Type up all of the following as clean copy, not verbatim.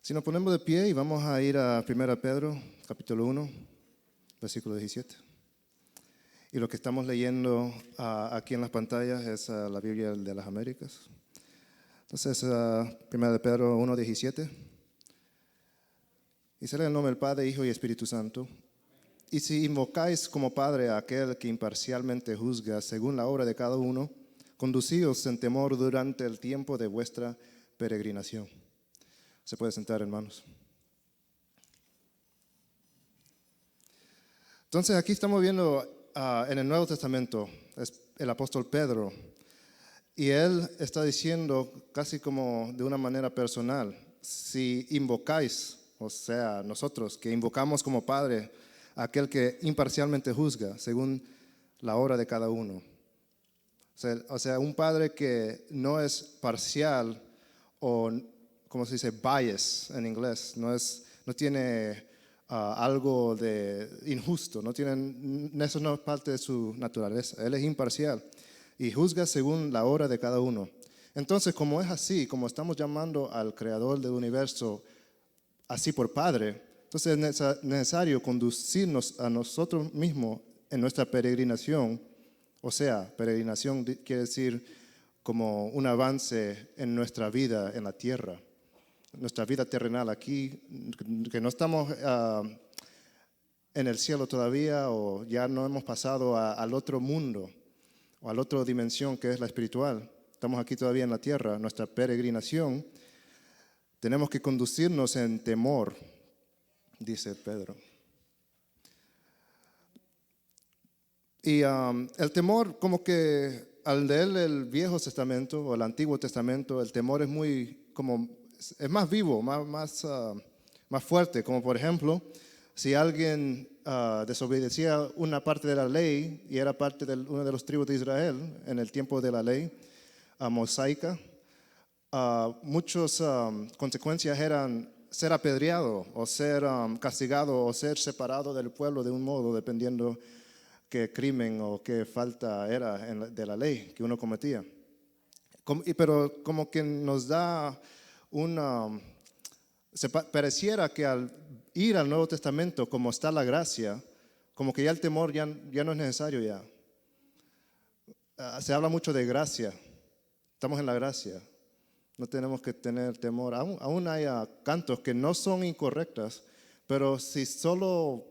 Si nos ponemos de pie y vamos a ir a 1 Pedro, capítulo 1, versículo 17. Y lo que estamos leyendo aquí en las pantallas es la Biblia de las Américas. Entonces, 1 Pedro 1, 17. Y será el nombre del Padre, Hijo y Espíritu Santo. Y si invocáis como Padre a aquel que imparcialmente juzga según la obra de cada uno, conducíos en temor durante el tiempo de vuestra peregrinación. Se puede sentar, hermanos. Entonces aquí estamos viendo en el Nuevo Testamento, es el apóstol Pedro, y él está diciendo casi como de una manera personal, si invocáis, o sea, nosotros que invocamos como Padre a aquel que imparcialmente juzga según la obra de cada uno. O sea, un Padre que no es parcial o, como se dice, bias en inglés, no tiene algo de injusto, eso no es parte de su naturaleza. Él es imparcial y juzga según la obra de cada uno. Entonces, como es así, como estamos llamando al Creador del universo así por Padre, entonces es necesario conducirnos a nosotros mismos en nuestra peregrinación. O sea, peregrinación quiere decir como un avance en nuestra vida en la tierra, nuestra vida terrenal aquí, que no estamos en el cielo todavía o ya no hemos pasado al otro mundo o a la otra dimensión que es la espiritual. Estamos aquí todavía en la tierra, nuestra peregrinación. Tenemos que conducirnos en temor, dice Pedro. Y el temor, como que al leer el Viejo Testamento o el Antiguo Testamento, el temor es es más vivo, más fuerte. Como por ejemplo, si alguien desobedecía una parte de la ley y era parte de una de los tribus de Israel en el tiempo de la ley mosaica, muchas consecuencias eran ser apedreado o ser castigado o ser separado del pueblo de un modo, dependiendo qué crimen o qué falta era de la ley que uno cometía. Pero como que nos da pareciera que al ir al Nuevo Testamento, como está la gracia, como que ya el temor ya no es necesario ya. Se habla mucho de gracia, estamos en la gracia, no tenemos que tener temor. Aún hay cantos que no son incorrectas, pero si solo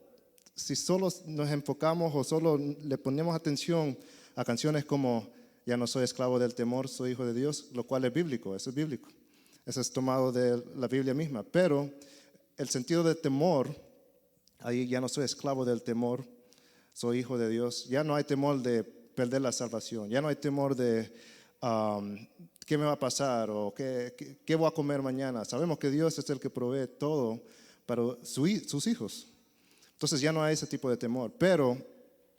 nos enfocamos o solo le ponemos atención a canciones como ya no soy esclavo del temor, soy hijo de Dios, lo cual es bíblico, eso es bíblico. Eso es tomado de la Biblia misma. Pero el sentido de temor, ahí ya no soy esclavo del temor, soy hijo de Dios. Ya no hay temor de perder la salvación. Ya no hay temor de qué me va a pasar o qué voy a comer mañana. Sabemos que Dios es el que provee todo para sus hijos. Entonces ya no hay ese tipo de temor, pero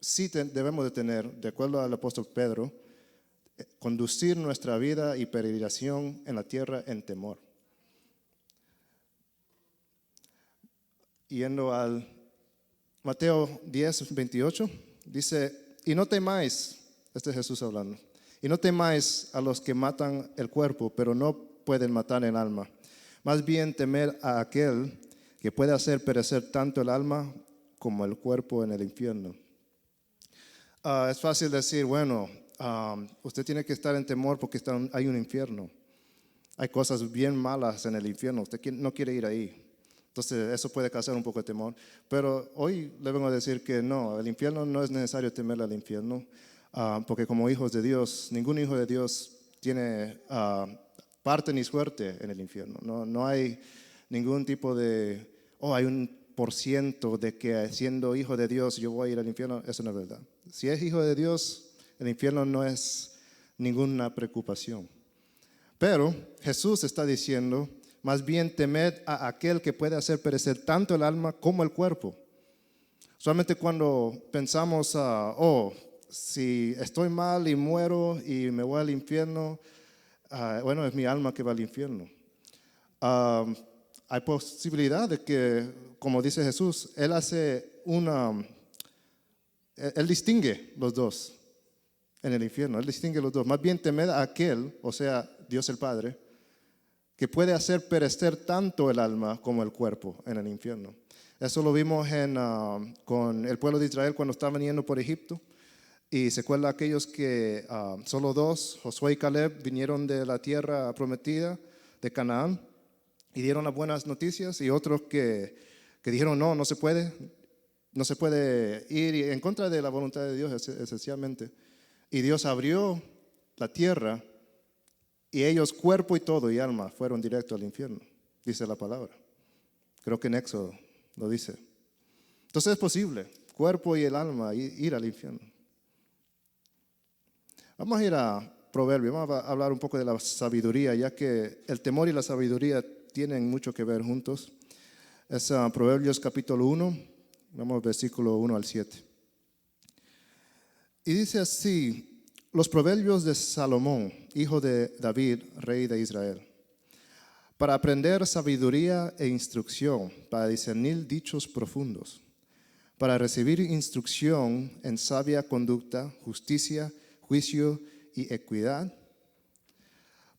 sí debemos de tener, de acuerdo al apóstol Pedro, conducir nuestra vida y peregrinación en la tierra en temor. Yendo al Mateo 10, 28, dice, y no temáis, este es Jesús hablando, y no temáis a los que matan el cuerpo, pero no pueden matar el alma. Más bien temer a aquel que puede hacer perecer tanto el alma como el cuerpo en el infierno. Es fácil decir, bueno, usted tiene que estar en temor porque hay un infierno. Hay cosas bien malas en el infierno, usted no quiere ir ahí. Entonces eso puede causar un poco de temor. Pero hoy le vengo a decir que no, el infierno no es necesario temerle al infierno, porque como hijos de Dios, ningún hijo de Dios tiene parte ni suerte en el infierno. No hay ningún tipo de, hay un % de que siendo hijo de Dios yo voy a ir al infierno. Eso no es verdad. Si es hijo de Dios, el infierno no es ninguna preocupación. Pero Jesús está diciendo, más bien temed a aquel que puede hacer perecer tanto el alma como el cuerpo. Solamente cuando pensamos, si estoy mal y muero y me voy al infierno, bueno, es mi alma que va al infierno. Hay posibilidad de que, como dice Jesús, Él distingue los dos en el infierno. Él distingue los dos. Más bien temed a aquel, o sea, Dios el Padre, que puede hacer perecer tanto el alma como el cuerpo en el infierno. Eso lo vimos con el pueblo de Israel cuando estaban yendo por Egipto. Y se acuerda aquellos que solo dos, Josué y Caleb, vinieron de la tierra prometida de Canaán y dieron las buenas noticias, y otros que dijeron no se puede ir en contra de la voluntad de Dios esencialmente. Y Dios abrió la tierra y ellos, cuerpo y todo y alma, fueron directo al infierno, dice la palabra. Creo que en Éxodo lo dice. Entonces es posible, cuerpo y el alma, ir al infierno. Vamos a ir a Proverbios, vamos a hablar un poco de la sabiduría, ya que el temor y la sabiduría tienen mucho que ver juntos. Es Proverbios capítulo 1, vamos al versículo 1 al 7. Y dice así: los proverbios de Salomón, hijo de David, rey de Israel, para aprender sabiduría e instrucción, para discernir dichos profundos, para recibir instrucción en sabia conducta, justicia, juicio y equidad,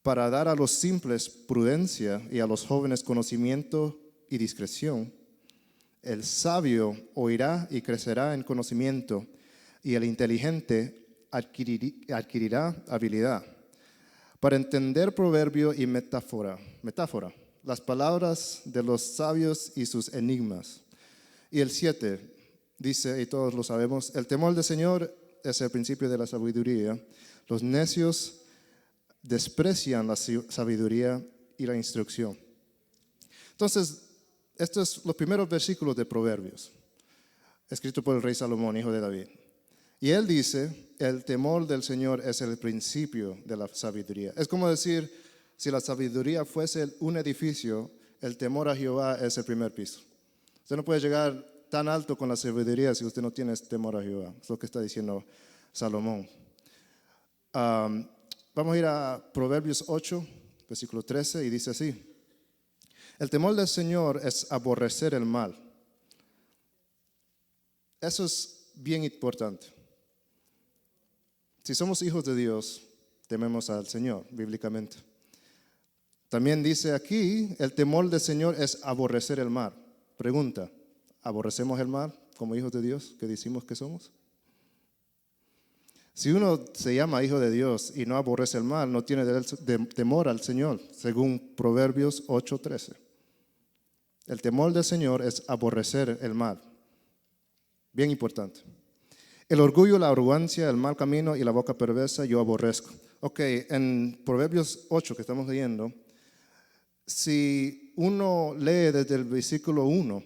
para dar a los simples prudencia y a los jóvenes conocimiento y discreción. El sabio oirá y crecerá en conocimiento, y el inteligente adquirirá habilidad para entender proverbio y metáfora, las palabras de los sabios y sus enigmas. Y el 7 dice, y todos lo sabemos: el temor del Señor es el principio de la sabiduría. Los necios desprecian la sabiduría y la instrucción. Entonces, estos son los primeros versículos de Proverbios, escrito por el rey Salomón, hijo de David. Y él dice, el temor del Señor es el principio de la sabiduría. Es como decir, si la sabiduría fuese un edificio, el temor a Jehová es el primer piso. Usted no puede llegar tan alto con la sabiduría si usted no tiene temor a Jehová. Es lo que está diciendo Salomón. Vamos a ir a Proverbios 8, versículo 13, y dice así: el temor del Señor es aborrecer el mal. Eso es bien importante. Si somos hijos de Dios, tememos al Señor, bíblicamente. También dice aquí, el temor del Señor es aborrecer el mal. Pregunta, ¿aborrecemos el mal como hijos de Dios que decimos que somos? Si uno se llama hijo de Dios y no aborrece el mal, no tiene temor al Señor, según Proverbios 8:13. El temor del Señor es aborrecer el mal. Bien importante. El orgullo, la arrogancia, el mal camino y la boca perversa yo aborrezco. Ok, en Proverbios 8 que estamos leyendo, si uno lee desde el versículo 1,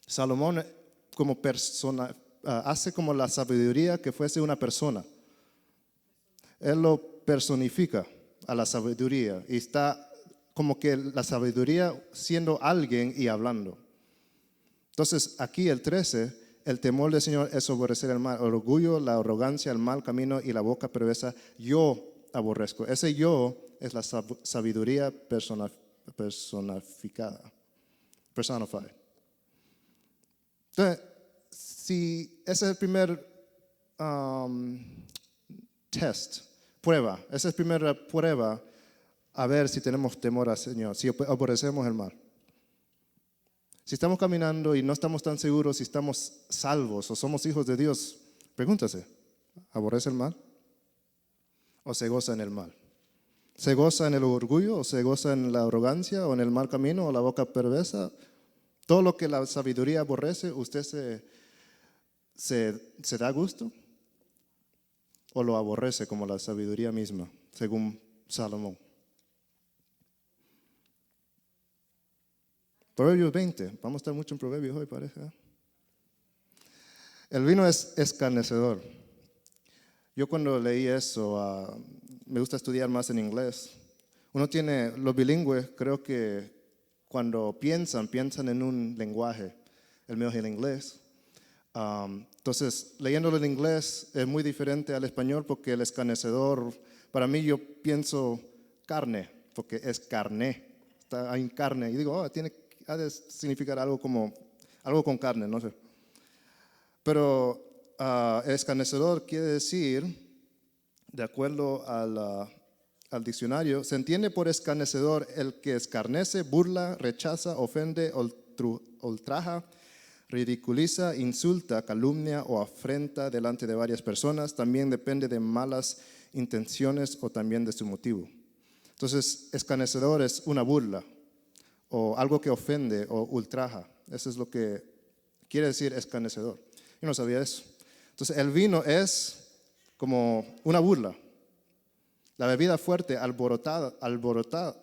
Salomón como persona hace como la sabiduría que fuese una persona. Él lo personifica a la sabiduría y está como que la sabiduría siendo alguien y hablando. Entonces aquí el 13, el temor del Señor es aborrecer el mal, el orgullo, la arrogancia, el mal camino y la boca perversa yo aborrezco. Ese yo es la sabiduría personificada. Entonces, si ese es el primer prueba, esa es la primera prueba a ver si tenemos temor al Señor, si aborrecemos el mal. Si estamos caminando y no estamos tan seguros si estamos salvos o somos hijos de Dios, pregúntase, ¿aborrece el mal? ¿O se goza en el mal? ¿Se goza en el orgullo o se goza en la arrogancia o en el mal camino o la boca perversa? Todo lo que la sabiduría aborrece, ¿usted se da gusto? ¿O lo aborrece como la sabiduría misma, según Salomón? Proverbios 20, vamos a estar mucho en Proverbios hoy, parece. El vino es escarnecedor. Yo cuando leí eso, me gusta estudiar más en inglés. Uno tiene, los bilingües, creo que cuando piensan en un lenguaje. El mío es el inglés. Entonces, leyéndolo en inglés es muy diferente al español porque el escarnecedor, para mí yo pienso carne, porque es carne, está ahí en carne. Y digo, ha de significar algo con carne, no sé. Pero escarnecedor quiere decir, de acuerdo a al diccionario, se entiende por escarnecedor el que escarnece, burla, rechaza, ofende, ultraja, ridiculiza, insulta, calumnia o afrenta delante de varias personas. También depende de malas intenciones o también de su motivo. Entonces, escarnecedor es una burla o algo que ofende o ultraja. Eso es lo que quiere decir escarnecedor. Yo no sabía eso. Entonces, el vino es como una burla. La bebida fuerte, alborotadora,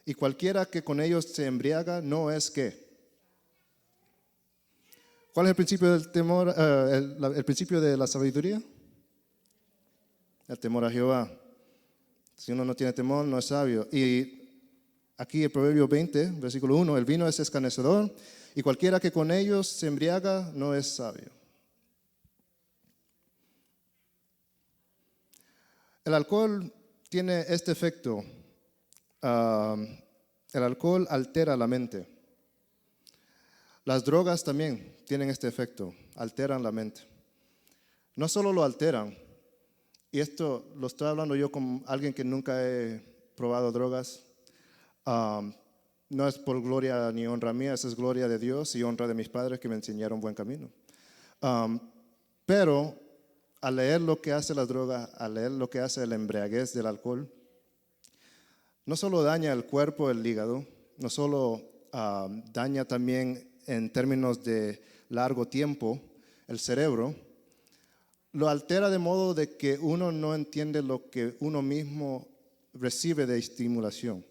y cualquiera que con ellos se embriaga no es ¿qué? ¿Cuál es el principio del temor, el principio de la sabiduría? El temor a Jehová. Si uno no tiene temor, no es sabio. Y aquí el Proverbio 20, versículo 1, el vino es escarnecedor y cualquiera que con ellos se embriaga no es sabio. El alcohol tiene este efecto. El alcohol altera la mente. Las drogas también tienen este efecto, alteran la mente. No solo lo alteran, y esto lo estoy hablando yo como alguien que nunca he probado drogas. No es por gloria ni honra mía, esa es gloria de Dios y honra de mis padres que me enseñaron buen camino. Pero al leer lo que hace la droga, al leer lo que hace la embriaguez del alcohol, no solo daña el cuerpo, el hígado, no solo daña también en términos de largo tiempo el cerebro, lo altera de modo de que uno no entiende lo que uno mismo recibe de estimulación.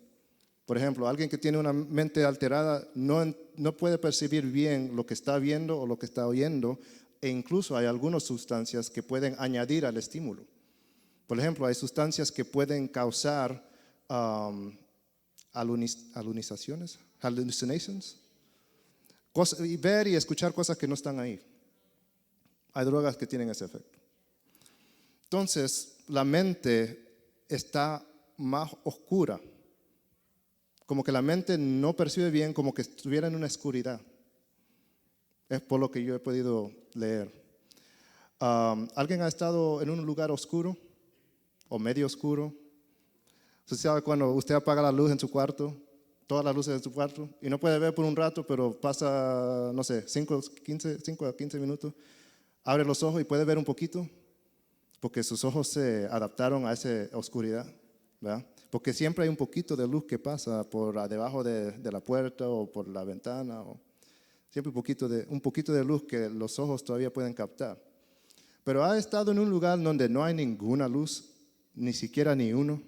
Por ejemplo, alguien que tiene una mente alterada no puede percibir bien lo que está viendo o lo que está oyendo, e incluso hay algunas sustancias que pueden añadir al estímulo. Por ejemplo, hay sustancias que pueden causar hallucinations, y ver y escuchar cosas que no están ahí. Hay drogas que tienen ese efecto. Entonces, la mente está más oscura, como que la mente no percibe bien, como que estuviera en una oscuridad. Es por lo que yo he podido leer. ¿Alguien ha estado en un lugar oscuro o medio oscuro? ¿Usted sabe cuando usted apaga la luz en su cuarto, todas las luces de su cuarto, y no puede ver por un rato, pero pasa, no sé, 5 a 15 minutos, abre los ojos y puede ver un poquito, porque sus ojos se adaptaron a esa oscuridad, ¿verdad? Porque siempre hay un poquito de luz que pasa por debajo de la puerta o por la ventana, o siempre un poquito de luz que los ojos todavía pueden captar. Pero ha estado en un lugar donde no hay ninguna luz, ni siquiera ni uno.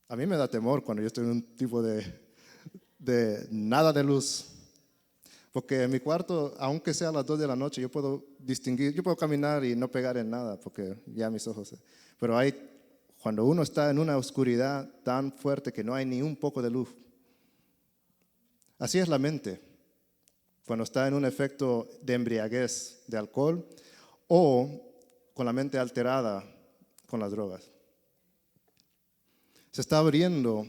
A mí me da temor cuando yo estoy en un tipo de nada de luz. Porque en mi cuarto, aunque sea a las 2 de la noche, yo puedo distinguir, yo puedo caminar y no pegar en nada, porque ya mis ojos. Pero cuando uno está en una oscuridad tan fuerte que no hay ni un poco de luz. Así es la mente, cuando está en un efecto de embriaguez de alcohol o con la mente alterada con las drogas. Se está abriendo,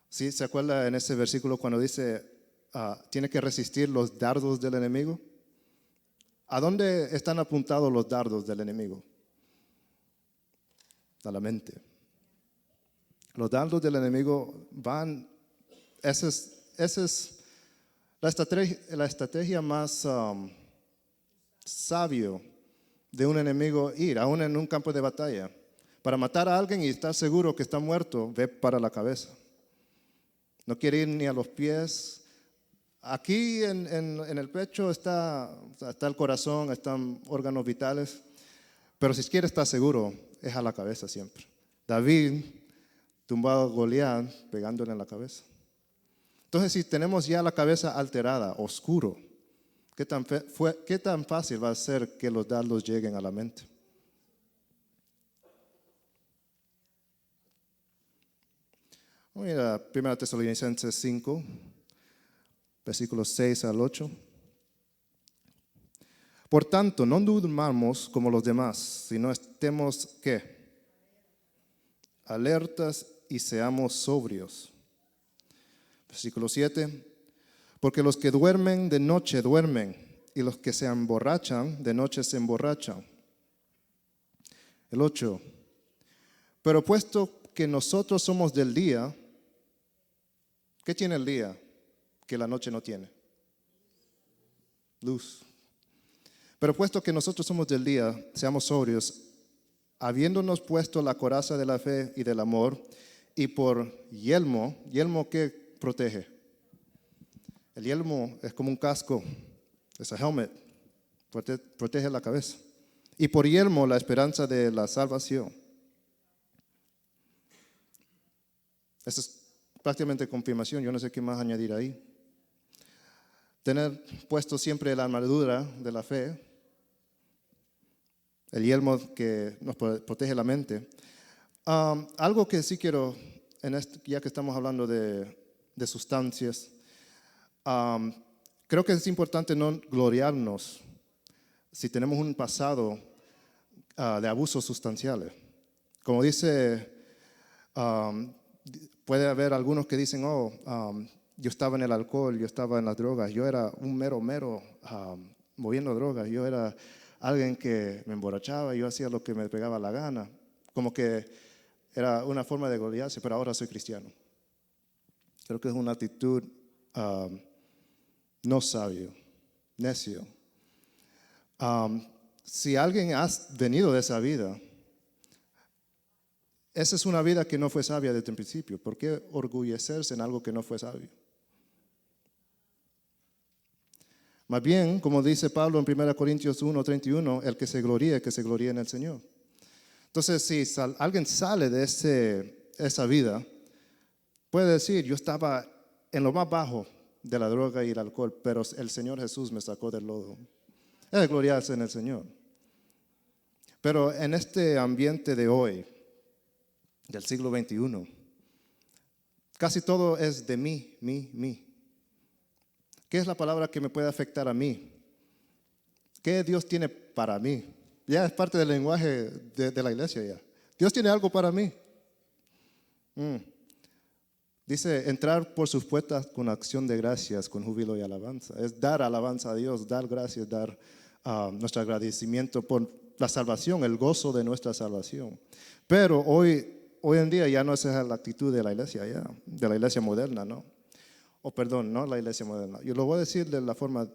¿sí? ¿Se acuerda en ese versículo cuando dice, tiene que resistir los dardos del enemigo? ¿A dónde están apuntados los dardos del enemigo? A la mente. Los dardos del enemigo van, esa es la estrategia más sabio de un enemigo ir, aún en un campo de batalla. Para matar a alguien y estar seguro que está muerto, ve para la cabeza. No quiere ir ni a los pies. Aquí en el pecho está el corazón, están órganos vitales. Pero si quiere estar seguro, es a la cabeza siempre. David tumbó a Goliat pegándole en la cabeza. Entonces, si tenemos ya la cabeza alterada, oscuro, ¿qué tan fácil va a ser que los dardos lleguen a la mente? Vamos a ir a 1 Tesalonicenses 5, versículos 6 al 8. Por tanto, no durmamos como los demás, sino estemos, ¿qué? Alertas y seamos sobrios. Versículo 7. Porque los que duermen de noche duermen, y los que se emborrachan de noche se emborrachan. El 8. Pero puesto que nosotros somos del día, ¿qué tiene el día que la noche no tiene? Luz. Pero puesto que nosotros somos del día, seamos sobrios, habiéndonos puesto la coraza de la fe y del amor, y por yelmo que protege. El yelmo es como un casco, es un helmet, protege la cabeza. Y por yelmo la esperanza de la salvación. Esa es prácticamente confirmación, yo no sé qué más añadir ahí. Tener puesto siempre la armadura de la fe, el yelmo que nos protege la mente. Algo que sí quiero, ya que estamos hablando de sustancias, creo que es importante no gloriarnos si tenemos un pasado de abusos sustanciales. Como dice, puede haber algunos que dicen, yo estaba en el alcohol, yo estaba en las drogas, yo era un mero moviendo drogas, yo era alguien que me emborrachaba, yo hacía lo que me pegaba la gana, como que era una forma de gloriarse, pero ahora soy cristiano. Creo que es una actitud no sabio, necio. Si alguien ha venido de esa vida, esa es una vida que no fue sabia desde el principio. ¿Por qué orgullecerse en algo que no fue sabio? Más bien, como dice Pablo en 1 Corintios 1:31, el que se gloríe en el Señor. Entonces, si alguien sale de esa vida, puede decir, yo estaba en lo más bajo de la droga y el alcohol, pero el Señor Jesús me sacó del lodo. Es gloriarse en el Señor. Pero en este ambiente de hoy, del siglo XXI, casi todo es de mí. ¿Qué es la palabra que me puede afectar a mí? ¿Qué Dios tiene para mí? Ya es parte del lenguaje de la iglesia ya. Dios tiene algo para mí. Dice, entrar por sus puertas con acción de gracias, con júbilo y alabanza. Es dar alabanza a Dios, dar gracias, dar nuestro agradecimiento por la salvación, el gozo de nuestra salvación. Pero hoy en día ya no es esa la actitud de la iglesia, ya, de la iglesia moderna, ¿no? Perdón, no la iglesia moderna. Yo lo voy a decir de la forma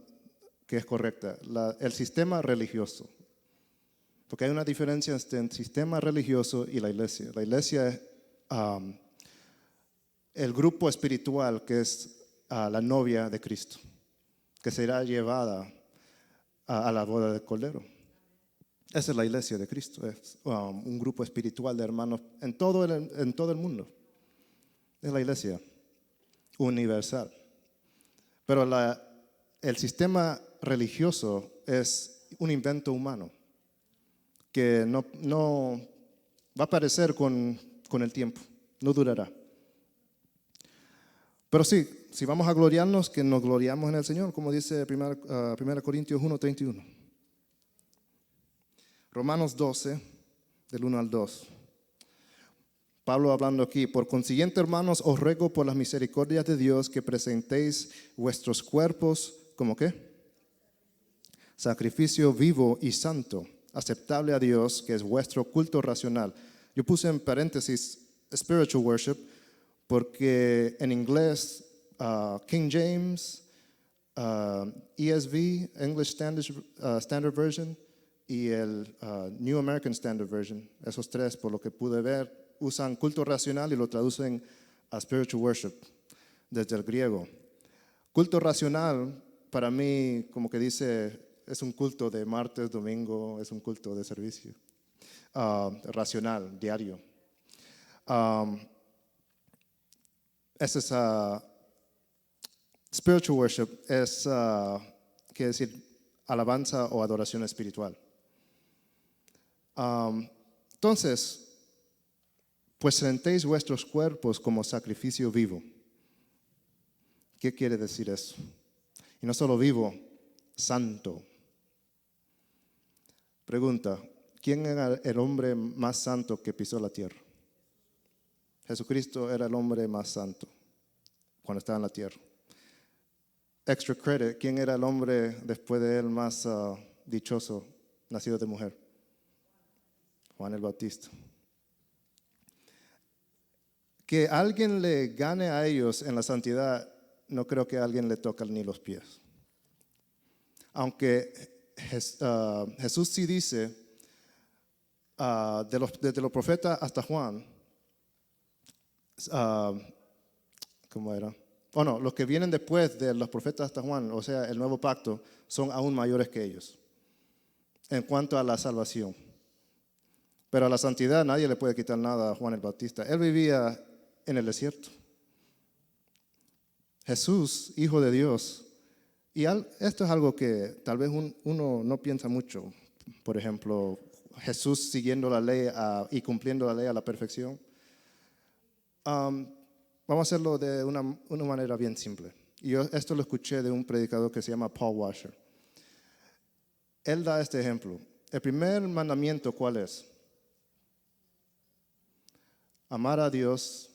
que es correcta. El sistema religioso. Porque hay una diferencia entre el sistema religioso y la iglesia. La iglesia es el grupo espiritual que es la novia de Cristo, que será llevada a la boda del Cordero. Esa es la iglesia de Cristo, es un grupo espiritual de hermanos en todo el mundo. Es la iglesia universal. Pero el sistema religioso es un invento humano que no va a aparecer con el tiempo, no durará. Pero sí, si vamos a gloriarnos, que nos gloriamos en el Señor, como dice 1 Corintios 1:31. Romanos 12, del 1 al 2. Pablo hablando aquí, por consiguiente, hermanos, os ruego por las misericordias de Dios que presentéis vuestros cuerpos, ¿como qué? Sacrificio vivo y santo, aceptable a Dios, que es vuestro culto racional. Yo puse en paréntesis spiritual worship, porque en inglés, King James, ESV, English Standard Version, y el New American Standard Version, esos tres, por lo que pude ver, usan culto racional y lo traducen a spiritual worship, desde el griego. Culto racional, para mí, como que dice, es un culto de martes, domingo, es un culto de servicio. Racional, diario. Ese es spiritual worship, es, quiere decir, alabanza o adoración espiritual. Entonces, pues presentéis vuestros cuerpos como sacrificio vivo. ¿Qué quiere decir eso? Y no solo vivo, santo. Pregunta, ¿quién era el hombre más santo que pisó la tierra? Jesucristo era el hombre más santo cuando estaba en la tierra. Extra credit, ¿quién era el hombre después de él más dichoso, nacido de mujer? Juan el Bautista. Que alguien le gane a ellos en la santidad, no creo que alguien le toque ni los pies. Aunque Jesús sí dice, desde los profetas hasta Juan, ¿cómo era? No, los que vienen después de los profetas hasta Juan, o sea, el nuevo pacto, son aún mayores que ellos en cuanto a la salvación. Pero a la santidad nadie le puede quitar nada a Juan el Bautista. Él vivía en el desierto. Jesús, Hijo de Dios. Y esto es algo que tal vez uno no piensa mucho. Por ejemplo, Jesús siguiendo la ley y cumpliendo la ley a la perfección. Vamos a hacerlo de una manera bien simple. Y yo esto lo escuché de un predicador que se llama Paul Washer. Él da este ejemplo. El primer mandamiento, ¿cuál es? Amar a Dios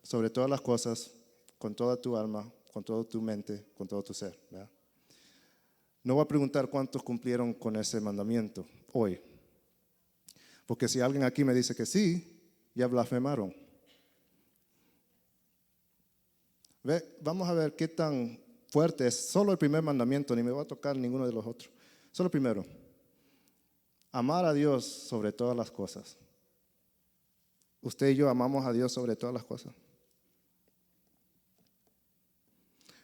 sobre todas las cosas, con toda tu alma, con toda tu mente, con todo tu ser, ¿verdad? No voy a preguntar cuántos cumplieron con ese mandamiento hoy. Porque si alguien aquí me dice que sí, ya blasfemaron. Vamos a ver qué tan fuerte es. Solo el primer mandamiento, ni me va a tocar ninguno de los otros. Solo el primero. Amar a Dios sobre todas las cosas. Usted y yo amamos a Dios sobre todas las cosas.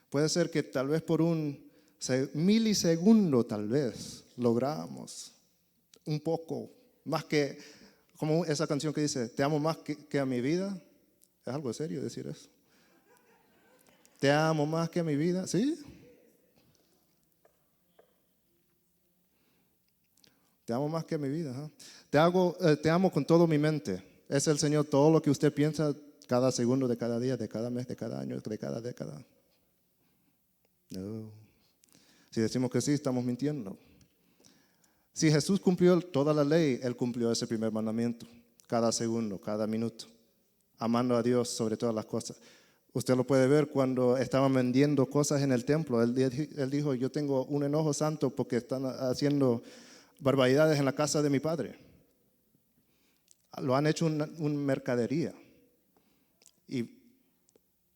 Puede ser que tal vez por un milisegundo tal vez logramos un poco, más que, como esa canción que dice, te amo más que a mi vida. Es algo serio decir eso. Te amo más que a mi vida, ¿sí? Te amo más que a mi vida. ¿Eh? Te amo con toda mi mente. Es el Señor todo lo que usted piensa cada segundo de cada día, de cada mes, de cada año, de cada década. No. Si decimos que sí, estamos mintiendo. Si Jesús cumplió toda la ley, Él cumplió ese primer mandamiento. Cada segundo, cada minuto. Amando a Dios sobre todas las cosas. Usted lo puede ver cuando estaban vendiendo cosas en el templo. Él dijo, yo tengo un enojo santo porque están haciendo barbaridades en la casa de mi padre. Lo han hecho una mercadería. Y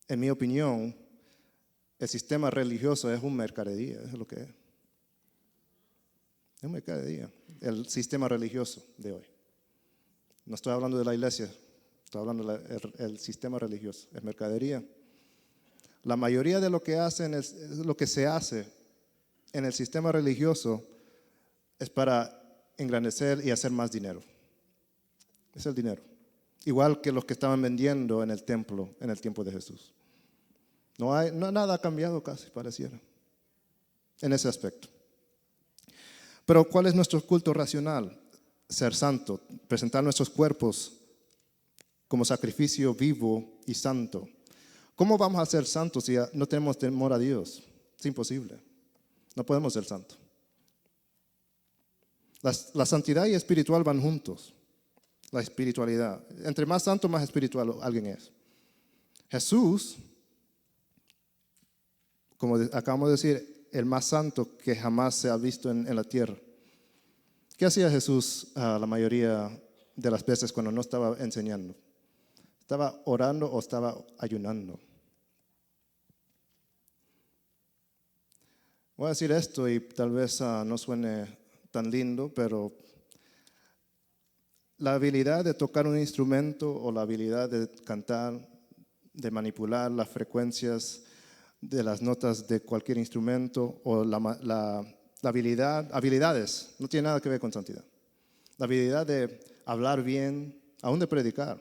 en mi opinión, el sistema religioso es una mercadería, es lo que es. Es una mercadería, el sistema religioso de hoy. No estoy hablando de la iglesia, estoy hablando del sistema religioso, es mercadería. La mayoría de lo que se hace en el sistema religioso es para engrandecer y hacer más dinero. Es el dinero. Igual que los que estaban vendiendo en el templo en el tiempo de Jesús. Nada ha cambiado casi, pareciera, en ese aspecto. Pero ¿cuál es nuestro culto racional? Ser santo, presentar nuestros cuerpos como sacrificio vivo y santo. ¿Cómo vamos a ser santos si no tenemos temor a Dios? Es imposible. No podemos ser santos. La santidad y espiritual van juntos. La espiritualidad. Entre más santo, más espiritual alguien es. Jesús, como acabamos de decir, el más santo que jamás se ha visto en la tierra. ¿Qué hacía Jesús la mayoría de las veces cuando no estaba enseñando? ¿Estaba orando o estaba ayunando? Voy a decir esto y tal vez no suene tan lindo, pero la habilidad de tocar un instrumento o la habilidad de cantar, de manipular las frecuencias de las notas de cualquier instrumento o habilidades, no tiene nada que ver con santidad. La habilidad de hablar bien, aún de predicar.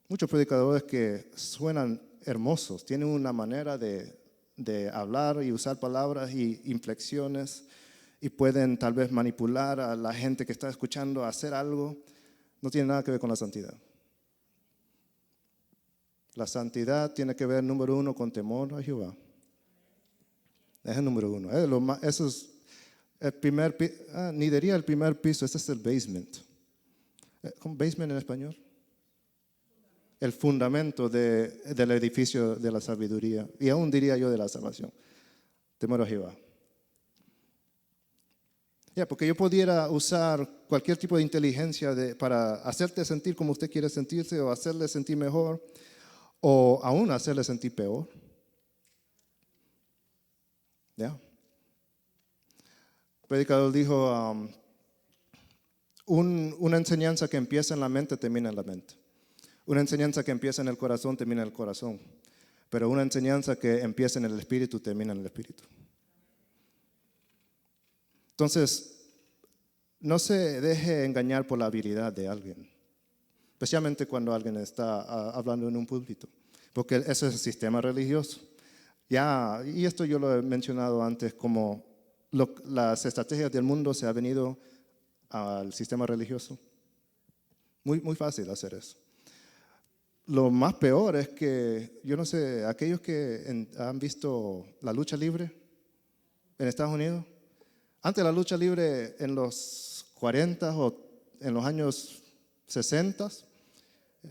Muchos predicadores que suenan hermosos, tienen una manera de hablar y usar palabras y inflexiones y pueden tal vez manipular a la gente que está escuchando a hacer algo. No tiene nada que ver con la santidad. La santidad tiene que ver, número uno, con temor a Jehová. Es el número uno. Eso es el primer piso, ni diría el primer piso, ese es el basement. ¿Cómo basement en español? El fundamento del edificio de la sabiduría. Y aún diría yo de la salvación. Temor a Jehová. Porque yo pudiera usar cualquier tipo de inteligencia para hacerte sentir como usted quiere sentirse, o hacerle sentir mejor, o aún hacerle sentir peor. ¿Ya? El predicador dijo, una enseñanza que empieza en la mente termina en la mente. Una enseñanza que empieza en el corazón termina en el corazón. Pero una enseñanza que empieza en el espíritu termina en el espíritu. Entonces, no se deje engañar por la habilidad de alguien, especialmente cuando alguien está hablando en un púlpito, porque ese es el sistema religioso. Y esto yo lo he mencionado antes, como las estrategias del mundo se han venido al sistema religioso. Muy, muy fácil hacer eso. Lo más peor es que, yo no sé, aquellos que han visto la lucha libre en Estados Unidos. Antes la lucha libre en los 40 o en los años 60,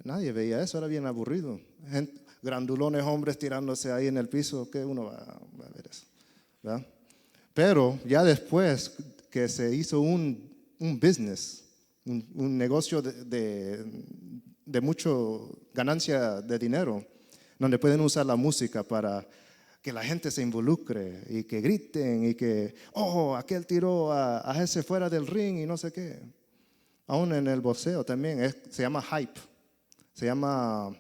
nadie veía eso, era bien aburrido. Grandulones hombres tirándose ahí en el piso, que uno va a ver eso, ¿verdad? Pero ya después que se hizo un business, un negocio de mucho ganancia de dinero, donde pueden usar la música para que la gente se involucre y que griten y que, aquel tiró a ese fuera del ring y no sé qué. Aún en el boxeo también se llama hype, se llama,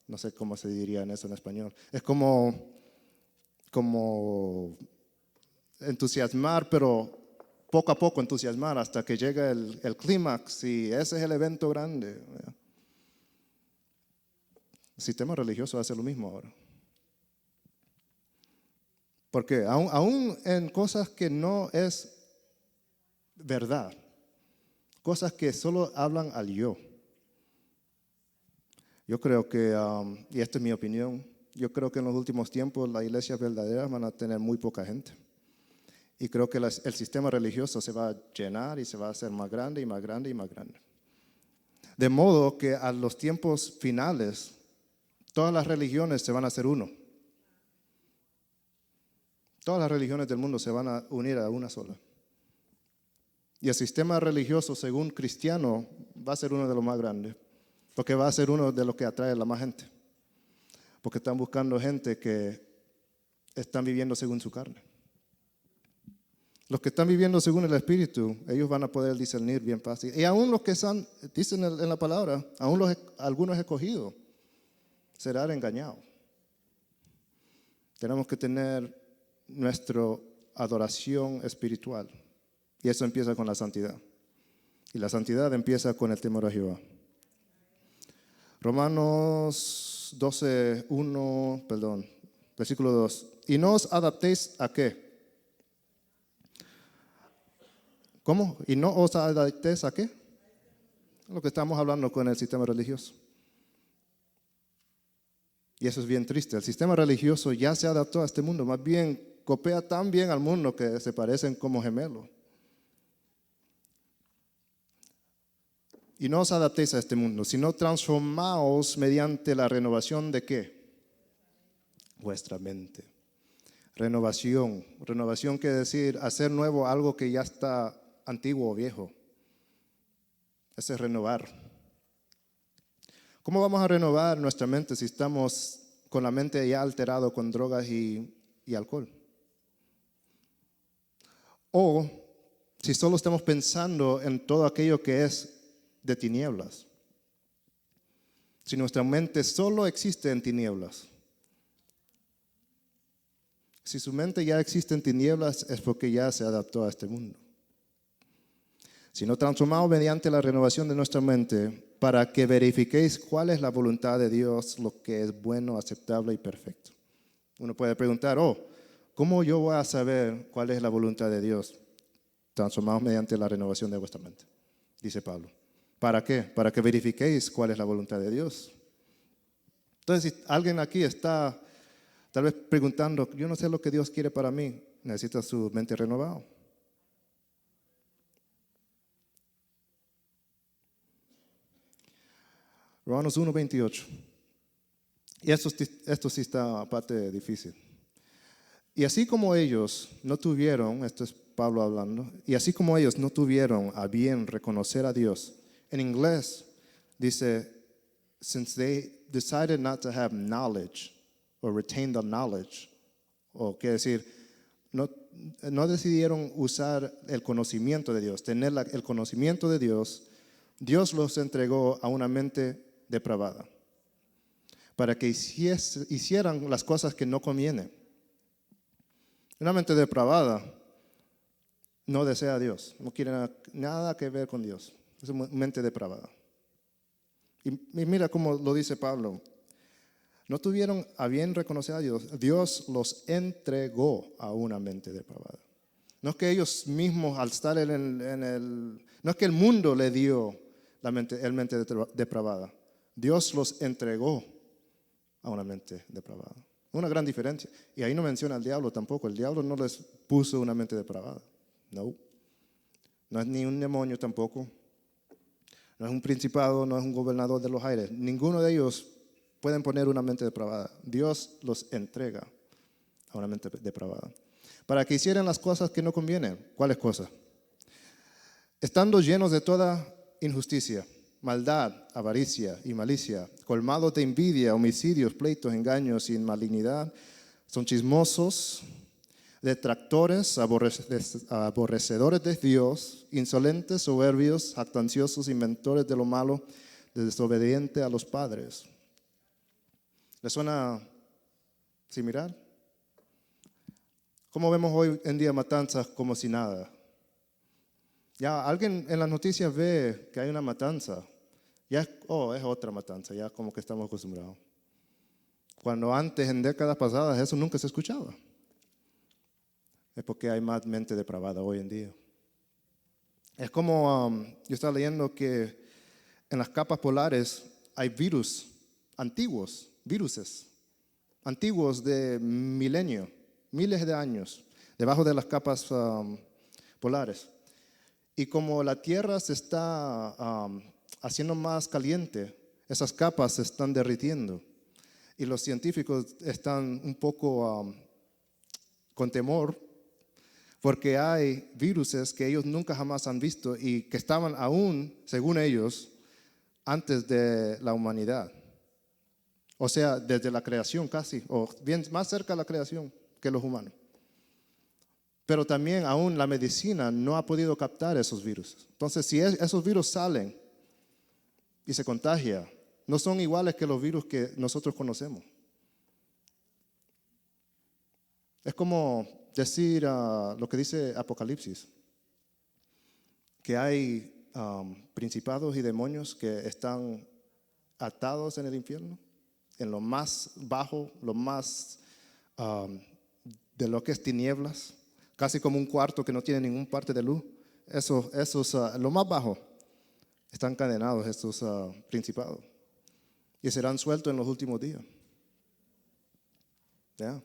no sé cómo se diría en eso en español, es como entusiasmar, pero poco a poco entusiasmar hasta que llega el clímax, y ese es el evento grande. El sistema religioso hace lo mismo ahora. Porque aún en cosas que no es verdad, cosas que solo hablan al yo. Yo creo que, y esta es mi opinión, yo creo que en los últimos tiempos las iglesias verdaderas van a tener muy poca gente. Y creo que el sistema religioso se va a llenar y se va a hacer más grande y más grande y más grande. De modo que a los tiempos finales, todas las religiones se van a hacer uno. Todas las religiones del mundo se van a unir a una sola. Y el sistema religioso, según cristiano, va a ser uno de los más grandes, porque va a ser uno de los que atrae a la más gente. Porque están buscando gente que están viviendo según su carne. Los que están viviendo según el Espíritu, ellos van a poder discernir bien fácil. Y aún los que están, dicen en la palabra, aún algunos escogidos, serán engañados. Tenemos que tener nuestra adoración espiritual. Y eso empieza con la santidad. Y la santidad empieza con el temor a Jehová. Romanos 12, versículo 2. Y no os adaptéis a qué. ¿Cómo? ¿Y no os adaptéis a qué? Lo que estamos hablando con el sistema religioso. Y eso es bien triste. El sistema religioso ya se adaptó a este mundo. Más bien copia tan bien al mundo que se parecen como gemelos. Y no os adaptéis a este mundo, sino transformaos mediante la renovación de ¿qué? Vuestra mente. Renovación. Renovación quiere decir hacer nuevo algo que ya está antiguo o viejo. Ese es renovar. ¿Cómo vamos a renovar nuestra mente si estamos con la mente ya alterada con drogas y alcohol? O si solo estamos pensando en todo aquello que es de tinieblas. Si nuestra mente solo existe en tinieblas. Si su mente ya existe en tinieblas es porque ya se adaptó a este mundo. Si no transformamos mediante la renovación de nuestra mente para que verifiquéis cuál es la voluntad de Dios, lo que es bueno, aceptable y perfecto. Uno puede preguntar, ¿cómo yo voy a saber cuál es la voluntad de Dios? Transformados mediante la renovación de vuestra mente, dice Pablo. ¿Para qué? Para que verifiquéis cuál es la voluntad de Dios. Entonces, si alguien aquí está tal vez preguntando, yo no sé lo que Dios quiere para mí, necesita su mente renovada. Romanos 1:28. Y esto sí está aparte difícil. Y así como ellos no tuvieron, esto es Pablo hablando. Y así como ellos no tuvieron a bien reconocer a Dios, en inglés dice, since they decided not to have knowledge or retain the knowledge, o quiere decir, no decidieron usar el conocimiento de Dios, tener el conocimiento de Dios, Dios los entregó a una mente depravada para que hicieran las cosas que no convienen. Una mente depravada no desea a Dios, no quiere nada que ver con Dios. Es una mente depravada. Y mira cómo lo dice Pablo. No tuvieron a bien reconocer a Dios. Dios los entregó a una mente depravada. No es que ellos mismos al estar no es que el mundo le dio el mente depravada. Dios los entregó a una mente depravada. Una gran diferencia. Y ahí no menciona al diablo tampoco. El diablo no les puso una mente depravada. No. No es ni un demonio tampoco. No es un principado, no es un gobernador de los aires. Ninguno de ellos pueden poner una mente depravada. Dios los entrega a una mente depravada. Para que hicieran las cosas que no convienen. ¿Cuáles cosas? Estando llenos de toda injusticia, maldad, avaricia y malicia, colmados de envidia, homicidios, pleitos, engaños y malignidad, son chismosos, detractores, aborrecedores de Dios, insolentes, soberbios, jactanciosos, inventores de lo malo, desobedientes a los padres. ¿Les suena similar? ¿Cómo vemos hoy en día matanzas como si nada? Ya alguien en las noticias ve que hay una matanza, ya es otra matanza, ya como que estamos acostumbrados. Cuando antes, en décadas pasadas, eso nunca se escuchaba. Es porque hay más mente depravada hoy en día. Es como, yo estaba leyendo que en las capas polares hay virus antiguos, viruses antiguos de miles de años, debajo de las capas polares. Y como la Tierra se está haciendo más caliente, esas capas se están derritiendo. Y los científicos están un poco con temor porque hay viruses que ellos nunca jamás han visto y que estaban aún, según ellos, antes de la humanidad. O sea, desde la creación casi, o bien más cerca de la creación que los humanos. Pero también aún la medicina no ha podido captar esos virus. Entonces, si esos virus salen y se contagian, no son iguales que los virus que nosotros conocemos. Es como decir lo que dice Apocalipsis, que hay principados y demonios que están atados en el infierno, en lo más bajo, lo más de lo que es tinieblas, casi como un cuarto que no tiene ninguna parte de luz. Esos lo más bajo, están encadenados estos principados y serán sueltos en los últimos días. ¿Ya?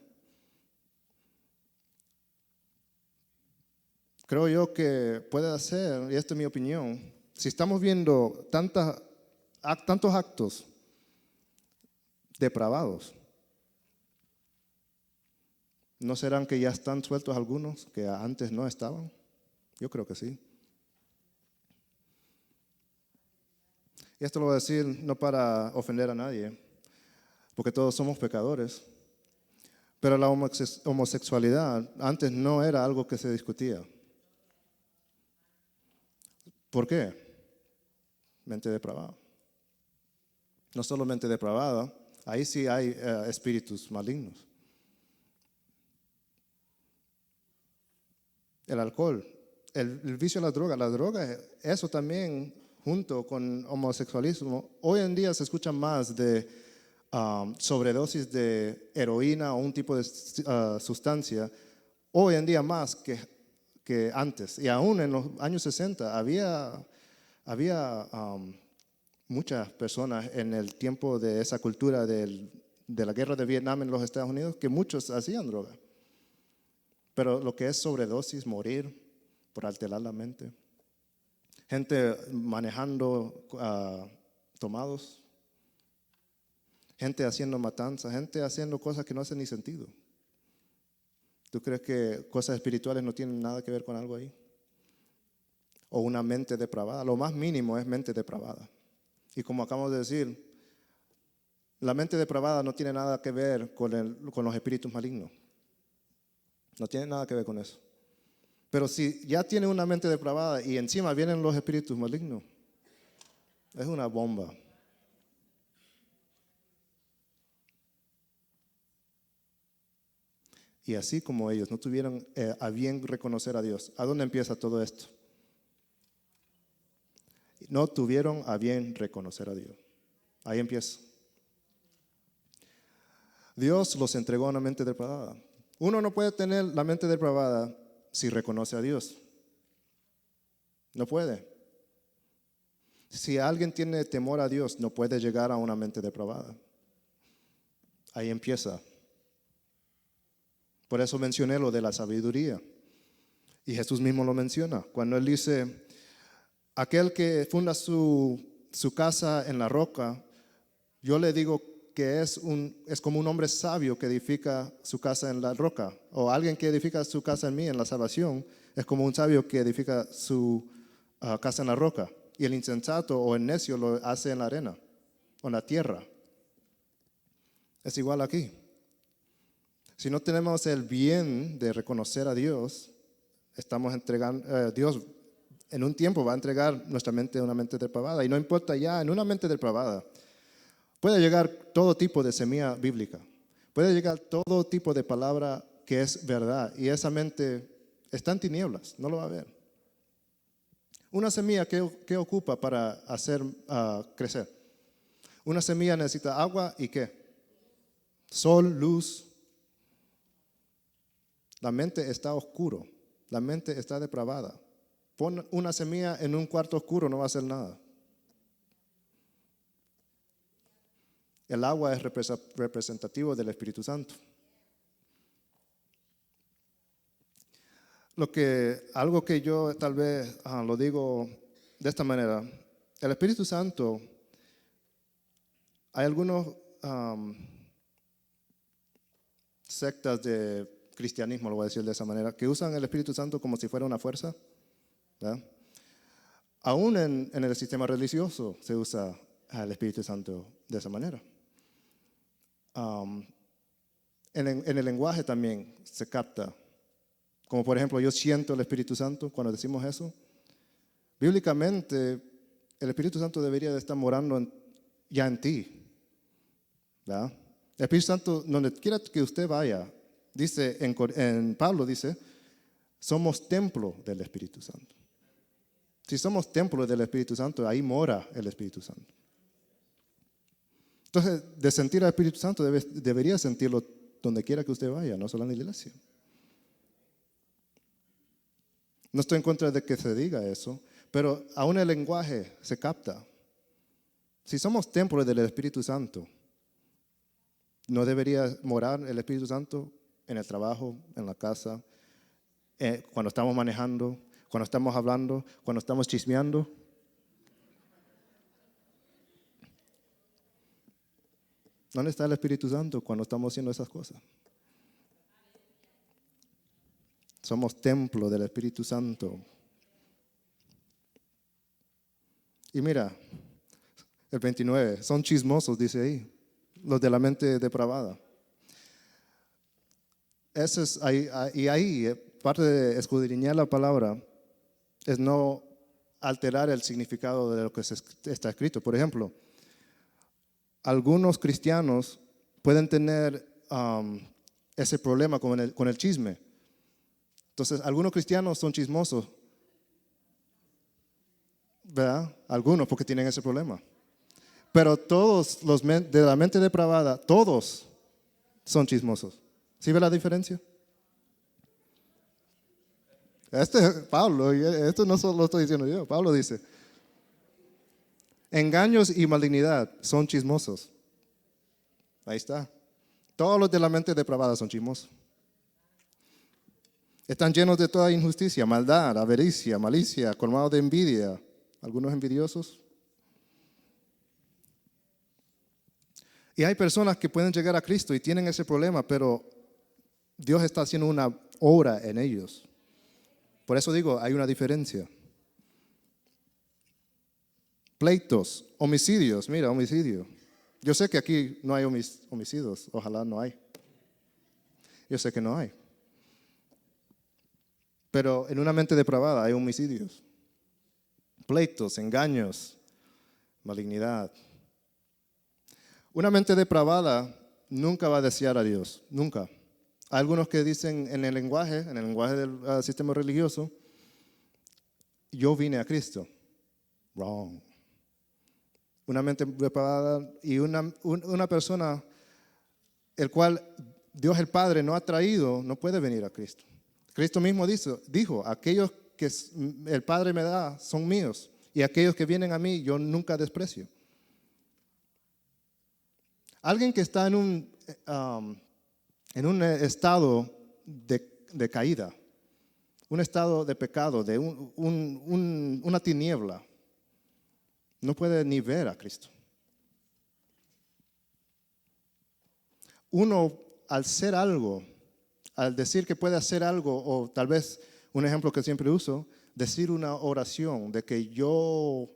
Creo yo que puede ser, y esta es mi opinión, si estamos viendo tantos actos depravados, ¿no serán que ya están sueltos algunos que antes no estaban? Yo creo que sí. Y esto lo voy a decir no para ofender a nadie, porque todos somos pecadores, pero la homosexualidad antes no era algo que se discutía. ¿Por qué? Mente depravada. No solo mente depravada, ahí sí hay espíritus malignos. El alcohol, el vicio a la droga, eso también junto con homosexualismo. Hoy en día se escucha más de sobredosis de heroína o un tipo de sustancia, hoy en día más que antes. Y aún en los años 60 había muchas personas en el tiempo de esa cultura de la guerra de Vietnam en los Estados Unidos que muchos hacían droga. Pero lo que es sobredosis, morir por alterar la mente, gente manejando tomados, gente haciendo matanzas, gente haciendo cosas que no hacen ni sentido. ¿Tú crees que cosas espirituales no tienen nada que ver con algo ahí? O una mente depravada. Lo más mínimo es mente depravada. Y como acabamos de decir, la mente depravada no tiene nada que ver con los espíritus malignos. No tiene nada que ver con eso. Pero si ya tiene una mente depravada y encima vienen los espíritus malignos, es una bomba. Y así como ellos no tuvieron a bien reconocer a Dios, ¿a dónde empieza todo esto? No tuvieron a bien reconocer a Dios. Ahí empieza. Dios los entregó a una mente depravada. Uno no puede tener la mente depravada si reconoce a Dios. No puede. Si alguien tiene temor a Dios, no puede llegar a una mente depravada. Ahí empieza. Por eso mencioné lo de la sabiduría. Y Jesús mismo lo menciona. Cuando Él dice, aquel que funda su casa en la roca, yo le digo que es como un hombre sabio que edifica su casa en la roca. O alguien que edifica su casa en mí, en la salvación, es como un sabio que edifica su casa en la roca. Y el insensato o el necio lo hace en la arena o en la tierra. Es igual aquí. Si no tenemos el bien de reconocer a Dios, estamos entregando, Dios en un tiempo va a entregar nuestra mente a una mente depravada. Y no importa ya, en una mente depravada puede llegar todo tipo de semilla bíblica. Puede llegar todo tipo de palabra que es verdad. Y esa mente está en tinieblas, no lo va a ver. Una semilla, ¿qué ocupa para hacer crecer? Una semilla necesita agua y ¿qué? Sol, luz. La mente está oscuro, la mente está depravada. Pon una semilla en un cuarto oscuro, no va a hacer nada. El agua es representativo del Espíritu Santo. Algo que yo tal vez lo digo de esta manera. El Espíritu Santo, hay algunos sectas de cristianismo, lo voy a decir de esa manera, que usan el Espíritu Santo como si fuera una fuerza. ¿Verdad? Aún en el sistema religioso se usa el Espíritu Santo de esa manera. En el lenguaje también se capta. Como por ejemplo, yo siento el Espíritu Santo cuando decimos eso. Bíblicamente, el Espíritu Santo debería de estar morando ya en ti. ¿Verdad? El Espíritu Santo, donde quiera que usted vaya, dice, en Pablo dice, somos templo del Espíritu Santo. Si somos templo del Espíritu Santo, ahí mora el Espíritu Santo. Entonces, de sentir al Espíritu Santo, debería sentirlo donde quiera que usted vaya, no solo en la iglesia. No estoy en contra de que se diga eso, pero aún el lenguaje se capta. Si somos templo del Espíritu Santo, ¿no debería morar el Espíritu Santo en el trabajo, en la casa, cuando estamos manejando, cuando estamos hablando, cuando estamos chismeando? ¿Dónde está el Espíritu Santo cuando estamos haciendo esas cosas? Somos templo del Espíritu Santo. Y mira, el 29, son chismosos, dice ahí, los de la mente depravada. Parte de escudriñar la palabra es no alterar el significado de lo que está escrito. Por ejemplo, algunos cristianos pueden tener ese problema con el chisme. Entonces, algunos cristianos son chismosos, ¿verdad? Algunos porque tienen ese problema. Pero todos los de la mente depravada, todos son chismosos. ¿Sí ve la diferencia? Pablo, esto no solo lo estoy diciendo yo, Pablo dice, engaños y malignidad son chismosos. Ahí está. Todos los de la mente depravada son chismosos. Están llenos de toda injusticia, maldad, avaricia, malicia, colmados de envidia. Algunos envidiosos. Y hay personas que pueden llegar a Cristo y tienen ese problema, pero Dios está haciendo una obra en ellos. Por eso digo, hay una diferencia. Pleitos, homicidios, mira, homicidio. Yo sé que aquí no hay homicidios, ojalá no hay. Yo sé que no hay. Pero en una mente depravada hay homicidios, pleitos, engaños, malignidad. Una mente depravada nunca va a desear a Dios, nunca. Hay algunos que dicen en el lenguaje del sistema religioso, yo vine a Cristo. Wrong. Una mente depravada y una persona el cual Dios el Padre no ha traído, no puede venir a Cristo. Cristo mismo dijo, aquellos que el Padre me da son míos y aquellos que vienen a mí yo nunca desprecio. Alguien que está en un estado de caída, un estado de pecado, de una tiniebla, no puede ni ver a Cristo. Uno, al ser algo, al decir que puede hacer algo, o tal vez un ejemplo que siempre uso, decir una oración de que yo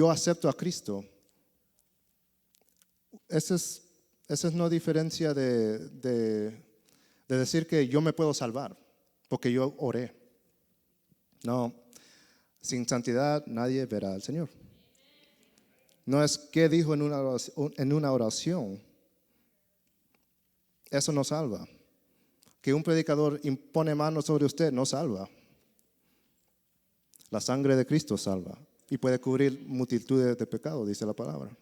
acepto a Cristo, esa es no diferencia de decir que yo me puedo salvar, porque yo oré. No, sin santidad nadie verá al Señor. No es qué dijo en una oración. Eso no salva. Que un predicador impone manos sobre usted no salva. La sangre de Cristo salva y puede cubrir multitudes de pecados, dice la palabra.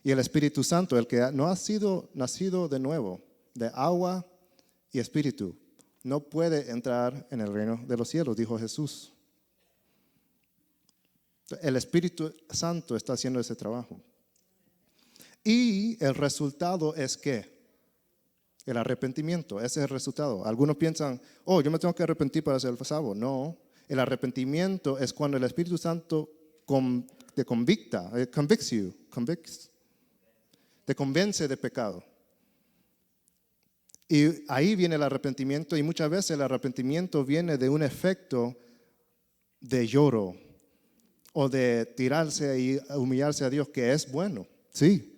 Y el Espíritu Santo, el que no ha sido nacido de nuevo, de agua y espíritu, no puede entrar en el reino de los cielos, dijo Jesús. El Espíritu Santo está haciendo ese trabajo. Y el resultado es ¿qué? El arrepentimiento, ese es el resultado. Algunos piensan, yo me tengo que arrepentir para ser salvo. No, el arrepentimiento es cuando el Espíritu Santo te convicta, te convence de pecado. Y ahí viene el arrepentimiento, y muchas veces el arrepentimiento viene de un efecto de lloro o de tirarse y humillarse a Dios, que es bueno, sí.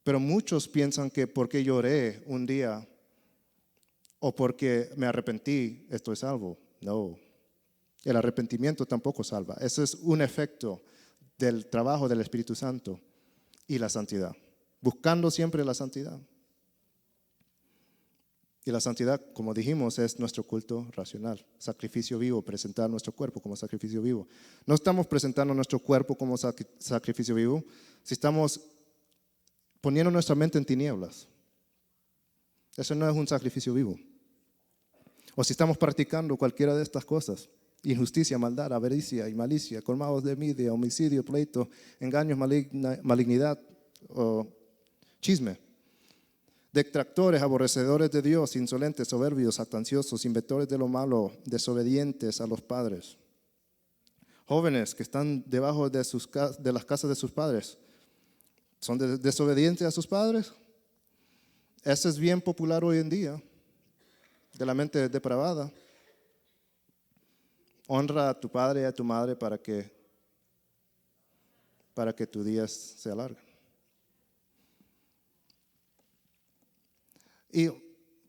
Pero muchos piensan que porque lloré un día o porque me arrepentí, estoy salvo. No, el arrepentimiento tampoco salva. Ese es un efecto del trabajo del Espíritu Santo y la santidad. Buscando siempre la santidad. Y la santidad, como dijimos, es nuestro culto racional, sacrificio vivo, presentar nuestro cuerpo como sacrificio vivo. No estamos presentando nuestro cuerpo como sacrificio vivo si estamos poniendo nuestra mente en tinieblas. Eso no es un sacrificio vivo. O si estamos practicando cualquiera de estas cosas, injusticia, maldad, avaricia y malicia, colmados de envidia, homicidio, pleito, engaños, malignidad o chisme. Detractores, aborrecedores de Dios, insolentes, soberbios, jactanciosos, inventores de lo malo, desobedientes a los padres. Jóvenes que están debajo de las casas de sus padres, ¿son desobedientes a sus padres? Eso es bien popular hoy en día, de la mente depravada. Honra a tu padre y a tu madre para que tus días se alarguen. Y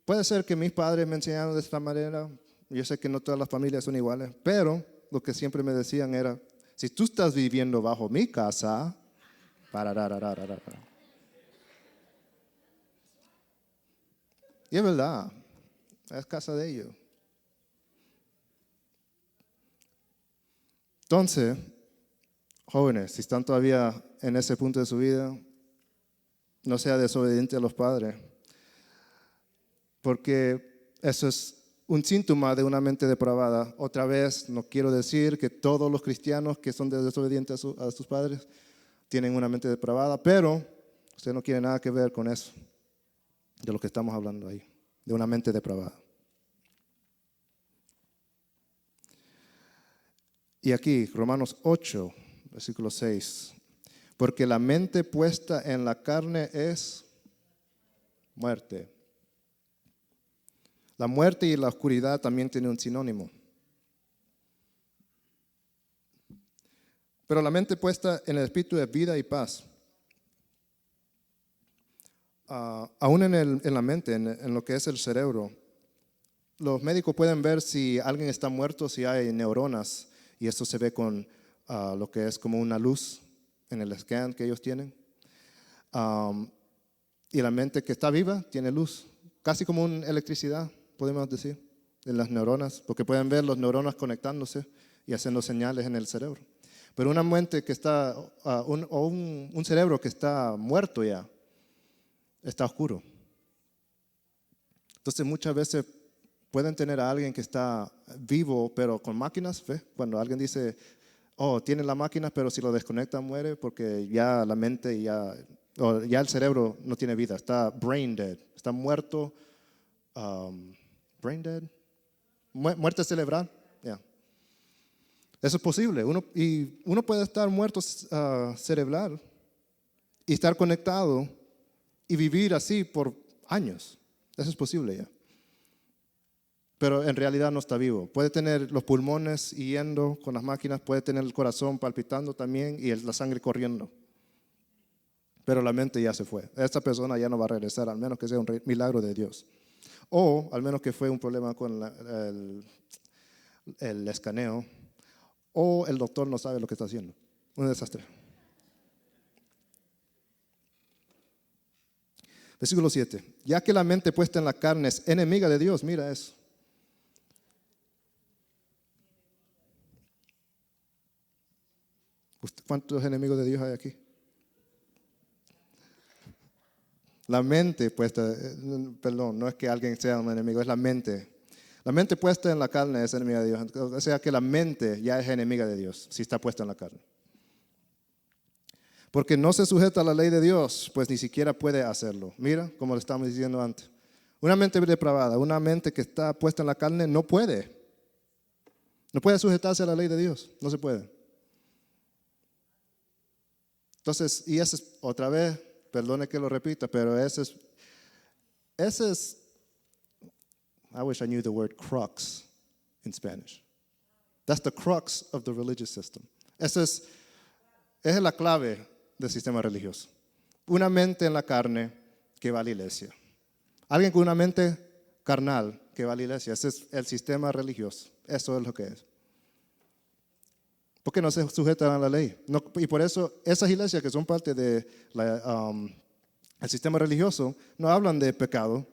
puede ser que mis padres me enseñaron de esta manera. Yo sé que no todas las familias son iguales, pero lo que siempre me decían era, si tú estás viviendo bajo mi casa, y es verdad, es casa de ellos. Entonces, jóvenes, si están todavía en ese punto de su vida, no sea desobediente a los padres, porque eso es un síntoma de una mente depravada. Otra vez, no quiero decir que todos los cristianos que son desobedientes a sus padres tienen una mente depravada, pero usted no quiere nada que ver con eso, de lo que estamos hablando ahí, de una mente depravada. Y aquí, Romanos 8, versículo 6. Porque la mente puesta en la carne es muerte. La muerte y la oscuridad también tienen un sinónimo. Pero la mente puesta en el espíritu de vida y paz. Aún en la mente, en lo que es el cerebro, los médicos pueden ver si alguien está muerto, si hay neuronas, y esto se ve con lo que es como una luz en el scan que ellos tienen. Y la mente que está viva tiene luz, casi como una electricidad, podemos decir, en las neuronas, porque pueden ver los neuronas conectándose y haciendo señales en el cerebro. Pero una mente que está, un cerebro que está muerto ya, está oscuro. Entonces muchas veces pueden tener a alguien que está vivo, pero con máquinas, ¿ves? Cuando alguien dice, oh, tiene la máquina, pero si lo desconecta muere porque ya la mente, ya el cerebro no tiene vida, está brain dead, está muerto, brain dead, muerte cerebral, yeah. Eso es posible, uno puede estar muerto cerebral y estar conectado y vivir así por años. Eso es posible ya. Pero en realidad no está vivo. Puede tener los pulmones yendo con las máquinas, puede tener el corazón palpitando también y la sangre corriendo. Pero la mente ya se fue. Esta persona ya no va a regresar, al menos que sea un milagro de Dios. O al menos que fue un problema con el escaneo. O el doctor no sabe lo que está haciendo. Un desastre. Versículo 7. Ya que la mente puesta en la carne es enemiga de Dios, mira eso. ¿Cuántos enemigos de Dios hay aquí? La mente puesta, perdón, no es que alguien sea un enemigo, es la mente. La mente puesta en la carne es enemiga de Dios. O sea que la mente ya es enemiga de Dios si está puesta en la carne. Porque no se sujeta a la ley de Dios, pues ni siquiera puede hacerlo. Mira, como lo estábamos diciendo antes. Una mente depravada, una mente que está puesta en la carne no puede. No puede sujetarse a la ley de Dios, no se puede. Entonces, y eso es otra vez, perdone que lo repita, pero ese es, I wish I knew the word crux in Spanish. That's the crux of the religious system. Esa es la clave del sistema religioso. Una mente en la carne que va a la iglesia. Alguien con una mente carnal que va a la iglesia. Ese es el sistema religioso. Eso es lo que es. Porque no se sujetan a la ley. No, y por eso esas iglesias que son parte del sistema religioso no hablan de pecado,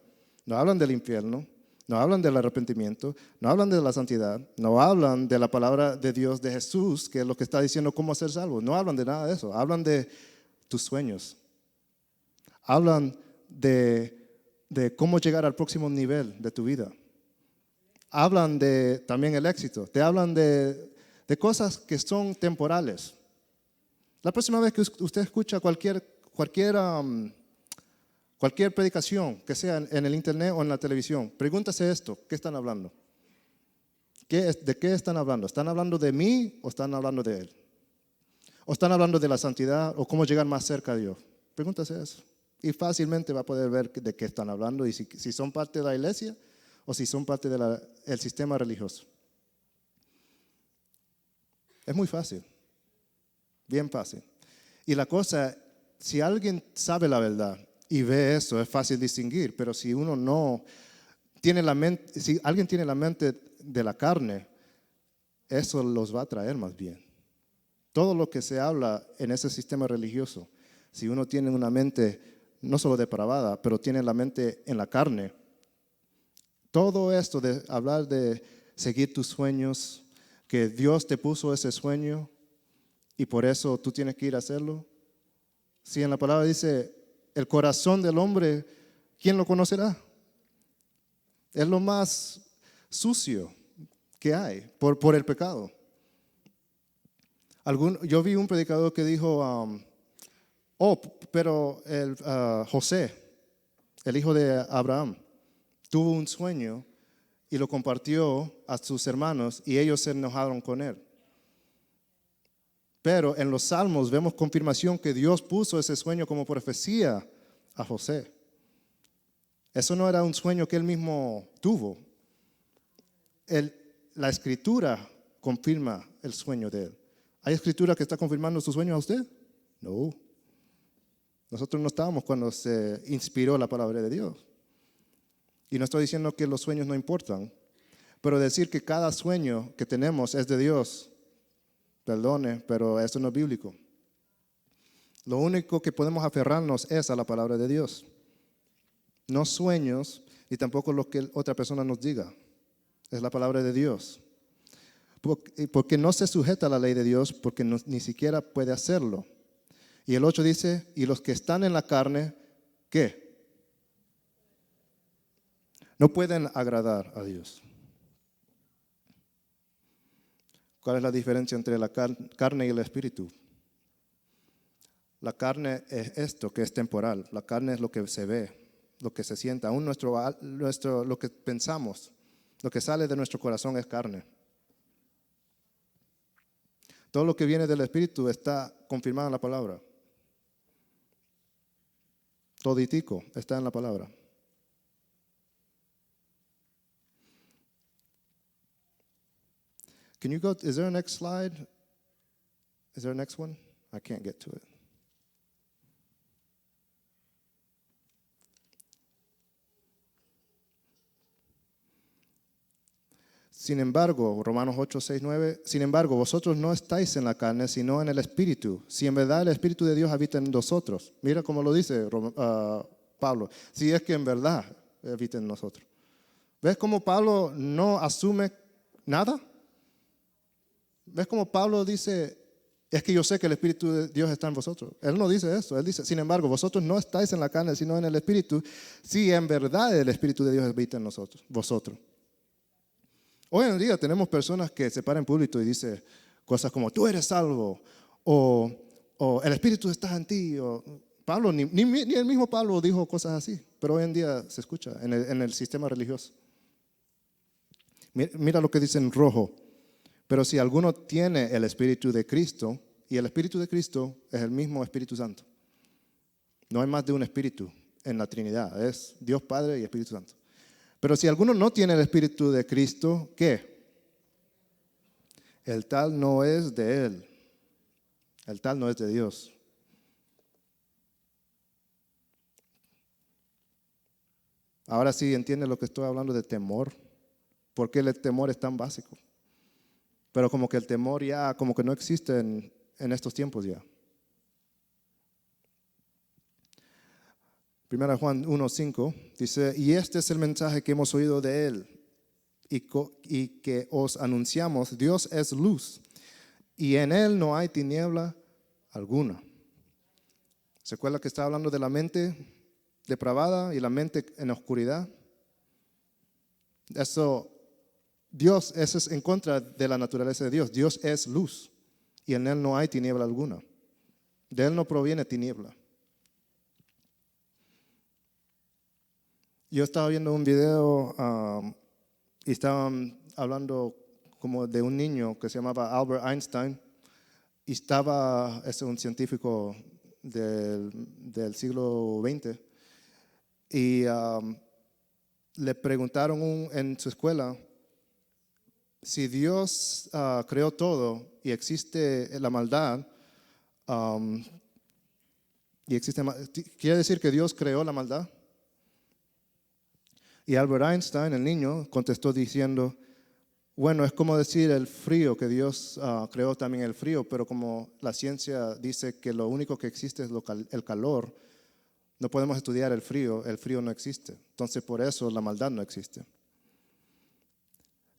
no hablan del infierno, no hablan del arrepentimiento, no hablan de la santidad, no hablan de la palabra de Dios, de Jesús, que es lo que está diciendo cómo ser salvo. No hablan de nada de eso. Hablan de tus sueños. Hablan de cómo llegar al próximo nivel de tu vida. Hablan de también el éxito. Te hablan de cosas que son temporales. La próxima vez que usted escucha cualquier predicación, que sea en el internet o en la televisión, pregúntase esto: ¿qué están hablando? ¿De qué están hablando? ¿Están hablando de mí o están hablando de él? ¿O están hablando de la santidad o cómo llegar más cerca a Dios? Pregúntase eso. Y fácilmente va a poder ver de qué están hablando y si son parte de la iglesia o si son parte del sistema religioso. Es muy fácil, bien fácil. Y la cosa, si alguien sabe la verdad y ve eso, es fácil distinguir, pero si uno no tiene la mente, si alguien tiene la mente de la carne, eso los va a traer más bien. Todo lo que se habla en ese sistema religioso, si uno tiene una mente no solo depravada, pero tiene la mente en la carne, todo esto de hablar de seguir tus sueños, que Dios te puso ese sueño y por eso tú tienes que ir a hacerlo. Si en la palabra dice, el corazón del hombre, ¿quién lo conocerá? Es lo más sucio que hay por el pecado. Yo vi un predicador que dijo, pero José, el hijo de Abraham, tuvo un sueño y lo compartió a sus hermanos y ellos se enojaron con él. Pero en los Salmos vemos confirmación que Dios puso ese sueño como profecía a José. Eso no era un sueño que él mismo tuvo. La escritura confirma el sueño de él. ¿Hay escritura que está confirmando su sueño a usted? No. Nosotros no estábamos cuando se inspiró la palabra de Dios. Y no estoy diciendo que los sueños no importan, pero decir que cada sueño que tenemos es de Dios, perdone, pero eso no es bíblico. Lo único que podemos aferrarnos es a la palabra de Dios. No sueños y tampoco lo que otra persona nos diga. Es la palabra de Dios. Porque no se sujeta a la ley de Dios, porque ni siquiera puede hacerlo. Y el 8 dice, y los que están en la carne, ¿qué? No pueden agradar a Dios. ¿Cuál es la diferencia entre la carne y el espíritu? La carne es esto que es temporal. La carne es lo que se ve, lo que se siente. Aún lo que pensamos, lo que sale de nuestro corazón es carne. Todo lo que viene del espíritu está confirmado en la palabra. Toditico está en la palabra. Can you go? Is there a next slide? Is there a next one? I can't get to it. Sin embargo, Romanos 8, 6, 9, sin embargo, vosotros no estáis en la carne, sino en el Espíritu. Si en verdad el Espíritu de Dios habita en nosotros. Mira cómo lo dice Pablo. Si es que en verdad habita en nosotros. ¿Ves cómo Pablo no asume nada? ¿Ves cómo Pablo dice, es que yo sé que el Espíritu de Dios está en vosotros? Él no dice eso. Él dice, sin embargo, vosotros no estáis en la carne, sino en el Espíritu. Si en verdad el Espíritu de Dios habita en nosotros, vosotros. Hoy en día tenemos personas que se paran en público y dicen cosas como, tú eres salvo, o el Espíritu está en ti. O, Pablo, ni el mismo Pablo dijo cosas así, pero hoy en día se escucha en el sistema religioso. Mira lo que dice en rojo. Pero si alguno tiene el Espíritu de Cristo, y el Espíritu de Cristo es el mismo Espíritu Santo. No hay más de un Espíritu en la Trinidad, es Dios Padre y Espíritu Santo. Pero si alguno no tiene el Espíritu de Cristo, ¿qué? El tal no es de Él. El tal no es de Dios. Ahora sí entiende lo que estoy hablando de temor. ¿Por qué el temor es tan básico? Pero como que el temor ya como que no existe en estos tiempos ya. 1 Juan 1:5 dice, y este es el mensaje que hemos oído de Él y que os anunciamos, Dios es luz y en Él no hay tiniebla alguna. ¿Se acuerda que estaba hablando de la mente depravada y la mente en oscuridad? Eso es en contra de la naturaleza de Dios. Dios es luz y en Él no hay tiniebla alguna. De Él no proviene tiniebla. Yo estaba viendo un video y estaban hablando como de un niño que se llamaba Albert Einstein y es un científico del siglo XX y le preguntaron en su escuela si Dios creó todo y existe la maldad ¿quiere decir que Dios creó la maldad? Y Albert Einstein, el niño, contestó diciendo, bueno, es como decir el frío, que Dios creó también el frío, pero como la ciencia dice que lo único que existe es el calor, no podemos estudiar el frío no existe. Entonces por eso la maldad no existe.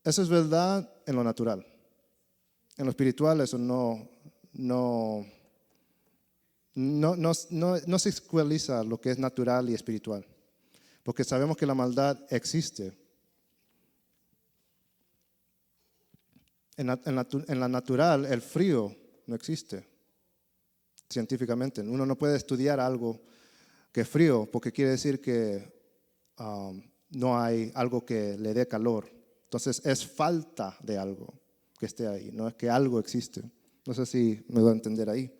Eso es verdad en lo natural. En lo espiritual eso no se ecualiza lo que es natural y espiritual. Porque sabemos que la maldad existe. En la natural, el frío no existe científicamente. Uno no puede estudiar algo que es frío porque quiere decir que no hay algo que le dé calor. Entonces es falta de algo que esté ahí, no es que algo existe. No sé si me voy a entender ahí.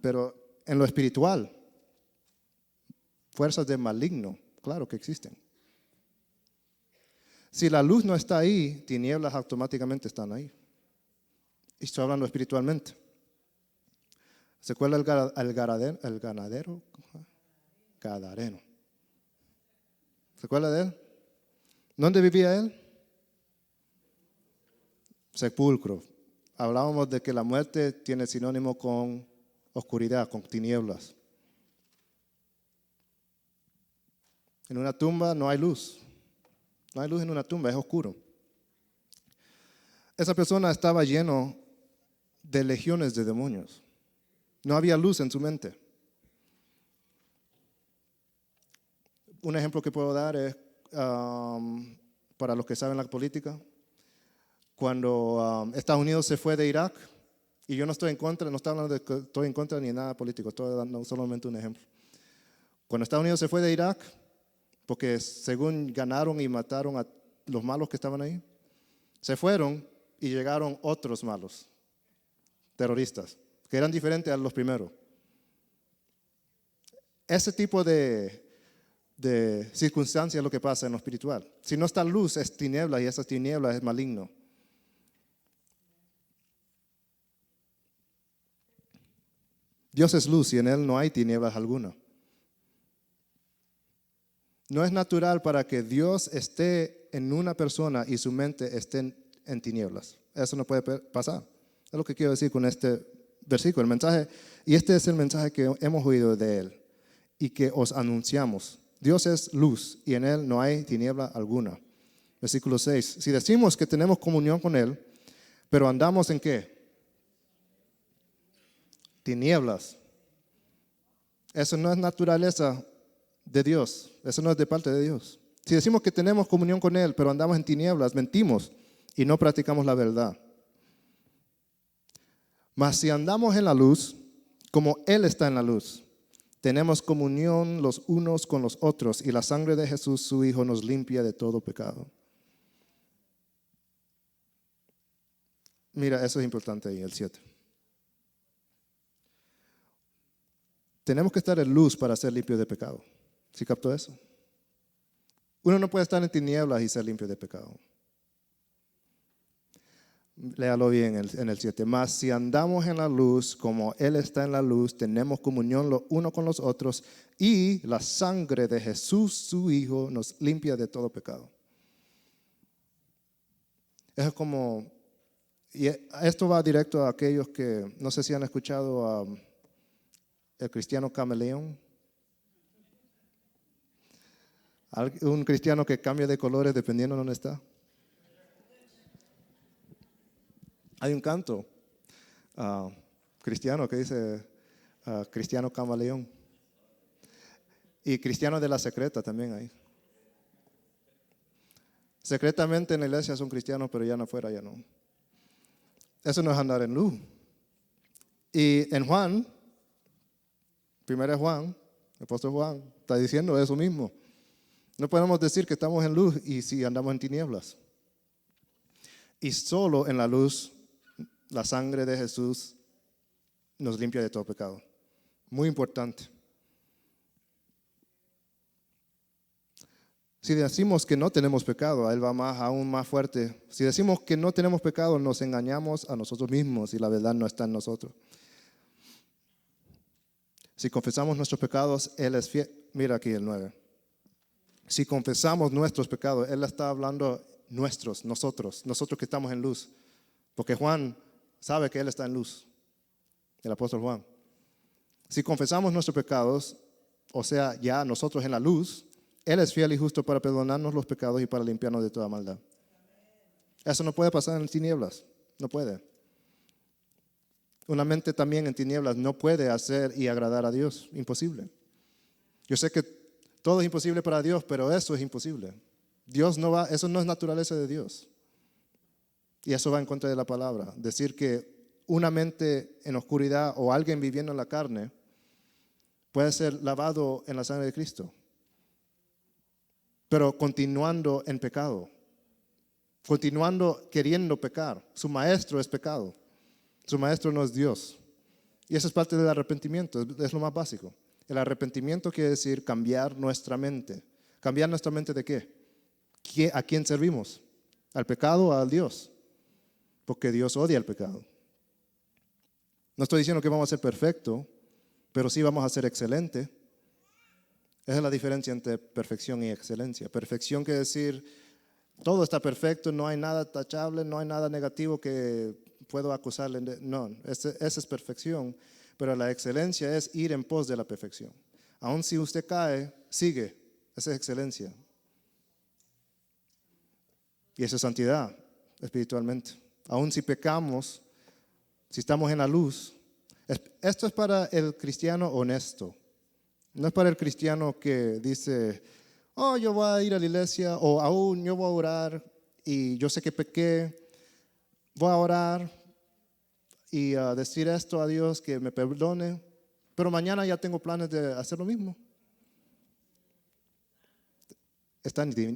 Pero en lo espiritual, fuerzas de maligno Claro que existen. Si la luz no está ahí, tinieblas automáticamente están ahí. Y estoy hablando espiritualmente. ¿Se acuerda el ganadero? Gadareno. ¿Se acuerda de él? ¿Dónde vivía él? Sepulcro. Hablábamos de que la muerte tiene sinónimo con oscuridad, con tinieblas. En una tumba no hay luz. No hay luz en una tumba, es oscuro. Esa persona estaba lleno de legiones de demonios. No había luz en su mente. Un ejemplo que puedo dar es, para los que saben la política, cuando Estados Unidos se fue de Irak, y yo no estoy en contra, no estoy hablando de que estoy en contra ni de nada político, estoy dando solamente un ejemplo. Cuando Estados Unidos se fue de Irak, porque según ganaron y mataron a los malos que estaban ahí, se fueron y llegaron otros malos, terroristas, que eran diferentes a los primeros. Ese tipo de circunstancias es lo que pasa en lo espiritual. Si no está luz, es tiniebla, y esas tinieblas es maligno. Dios es luz y en Él no hay tinieblas alguna. No es natural para que Dios esté en una persona y su mente esté en tinieblas. Eso no puede pasar. Es lo que quiero decir con este versículo, el mensaje. Y este es el mensaje que hemos oído de Él y que os anunciamos. Dios es luz y en Él no hay tiniebla alguna. Versículo 6. Si decimos que tenemos comunión con Él, pero andamos en ¿qué? Tinieblas. Eso no es naturaleza de Dios. Eso no es de parte de Dios. Si decimos que tenemos comunión con Él, pero andamos en tinieblas, mentimos y no practicamos la verdad. Mas si andamos en la luz, como Él está en la luz, tenemos comunión los unos con los otros y la sangre de Jesús, su Hijo, nos limpia de todo pecado. Mira, eso es importante ahí, el 7. Tenemos que estar en luz para ser limpios de pecado. ¿Sí captó eso? Uno no puede estar en tinieblas y ser limpio de pecado. Léalo bien en el 7. Mas si andamos en la luz, como Él está en la luz, tenemos comunión los unos con los otros y la sangre de Jesús, su Hijo, nos limpia de todo pecado. Es como, y esto va directo a aquellos que, no sé si han escuchado el cristiano camaleón. Un cristiano que cambia de colores dependiendo de dónde está. Hay un canto cristiano que dice cristiano camaleón. Y cristiano de la secreta también hay. Secretamente en la iglesia son cristianos, pero ya no afuera, ya no. Eso no es andar en luz. Y en Juan, 1 Juan, el apóstol Juan, está diciendo eso mismo. No podemos decir que estamos en luz y si andamos en tinieblas. Y solo en la luz, la sangre de Jesús nos limpia de todo pecado. Muy importante. Si decimos que no tenemos pecado, Él va aún más fuerte. Si decimos que no tenemos pecado, nos engañamos a nosotros mismos y la verdad no está en nosotros. Si confesamos nuestros pecados, Él es fiel. Mira aquí el 9. Si confesamos nuestros pecados, Él está hablando nosotros que estamos en luz. Porque Juan sabe que Él está en luz, el apóstol Juan. Si confesamos nuestros pecados, o sea, ya nosotros en la luz, Él es fiel y justo para perdonarnos los pecados y para limpiarnos de toda maldad. Eso no puede pasar en tinieblas, no puede. Una mente también en tinieblas no puede hacer y agradar a Dios, imposible. Yo sé que todo es imposible para Dios, pero eso es imposible. Eso no es naturaleza de Dios. Y eso va en contra de la palabra. Decir que una mente en oscuridad o alguien viviendo en la carne puede ser lavado en la sangre de Cristo, pero continuando en pecado, continuando queriendo pecar. Su maestro es pecado. Su maestro no es Dios. Y eso es parte del arrepentimiento, es lo más básico. El arrepentimiento quiere decir cambiar nuestra mente, ¿Cambiar nuestra mente de qué? ¿A quién servimos? ¿Al pecado o al Dios? Porque Dios odia el pecado. No estoy diciendo que vamos a ser perfectos, pero sí vamos a ser excelentes. Esa es la diferencia entre perfección y excelencia. Perfección quiere decir, todo está perfecto, no hay nada tachable, no hay nada negativo que puedo acusarle. No, esa es perfección. Pero la excelencia es ir en pos de la perfección. Aun si usted cae, sigue. Esa es excelencia. Y esa es santidad espiritualmente. Aun si pecamos, si estamos en la luz, esto es para el cristiano honesto. No es para el cristiano que dice, oh, yo voy a ir a la iglesia, o aún yo voy a orar y yo sé que pequé, voy a orar y decir esto a Dios que me perdone, pero mañana ya tengo planes de hacer lo mismo.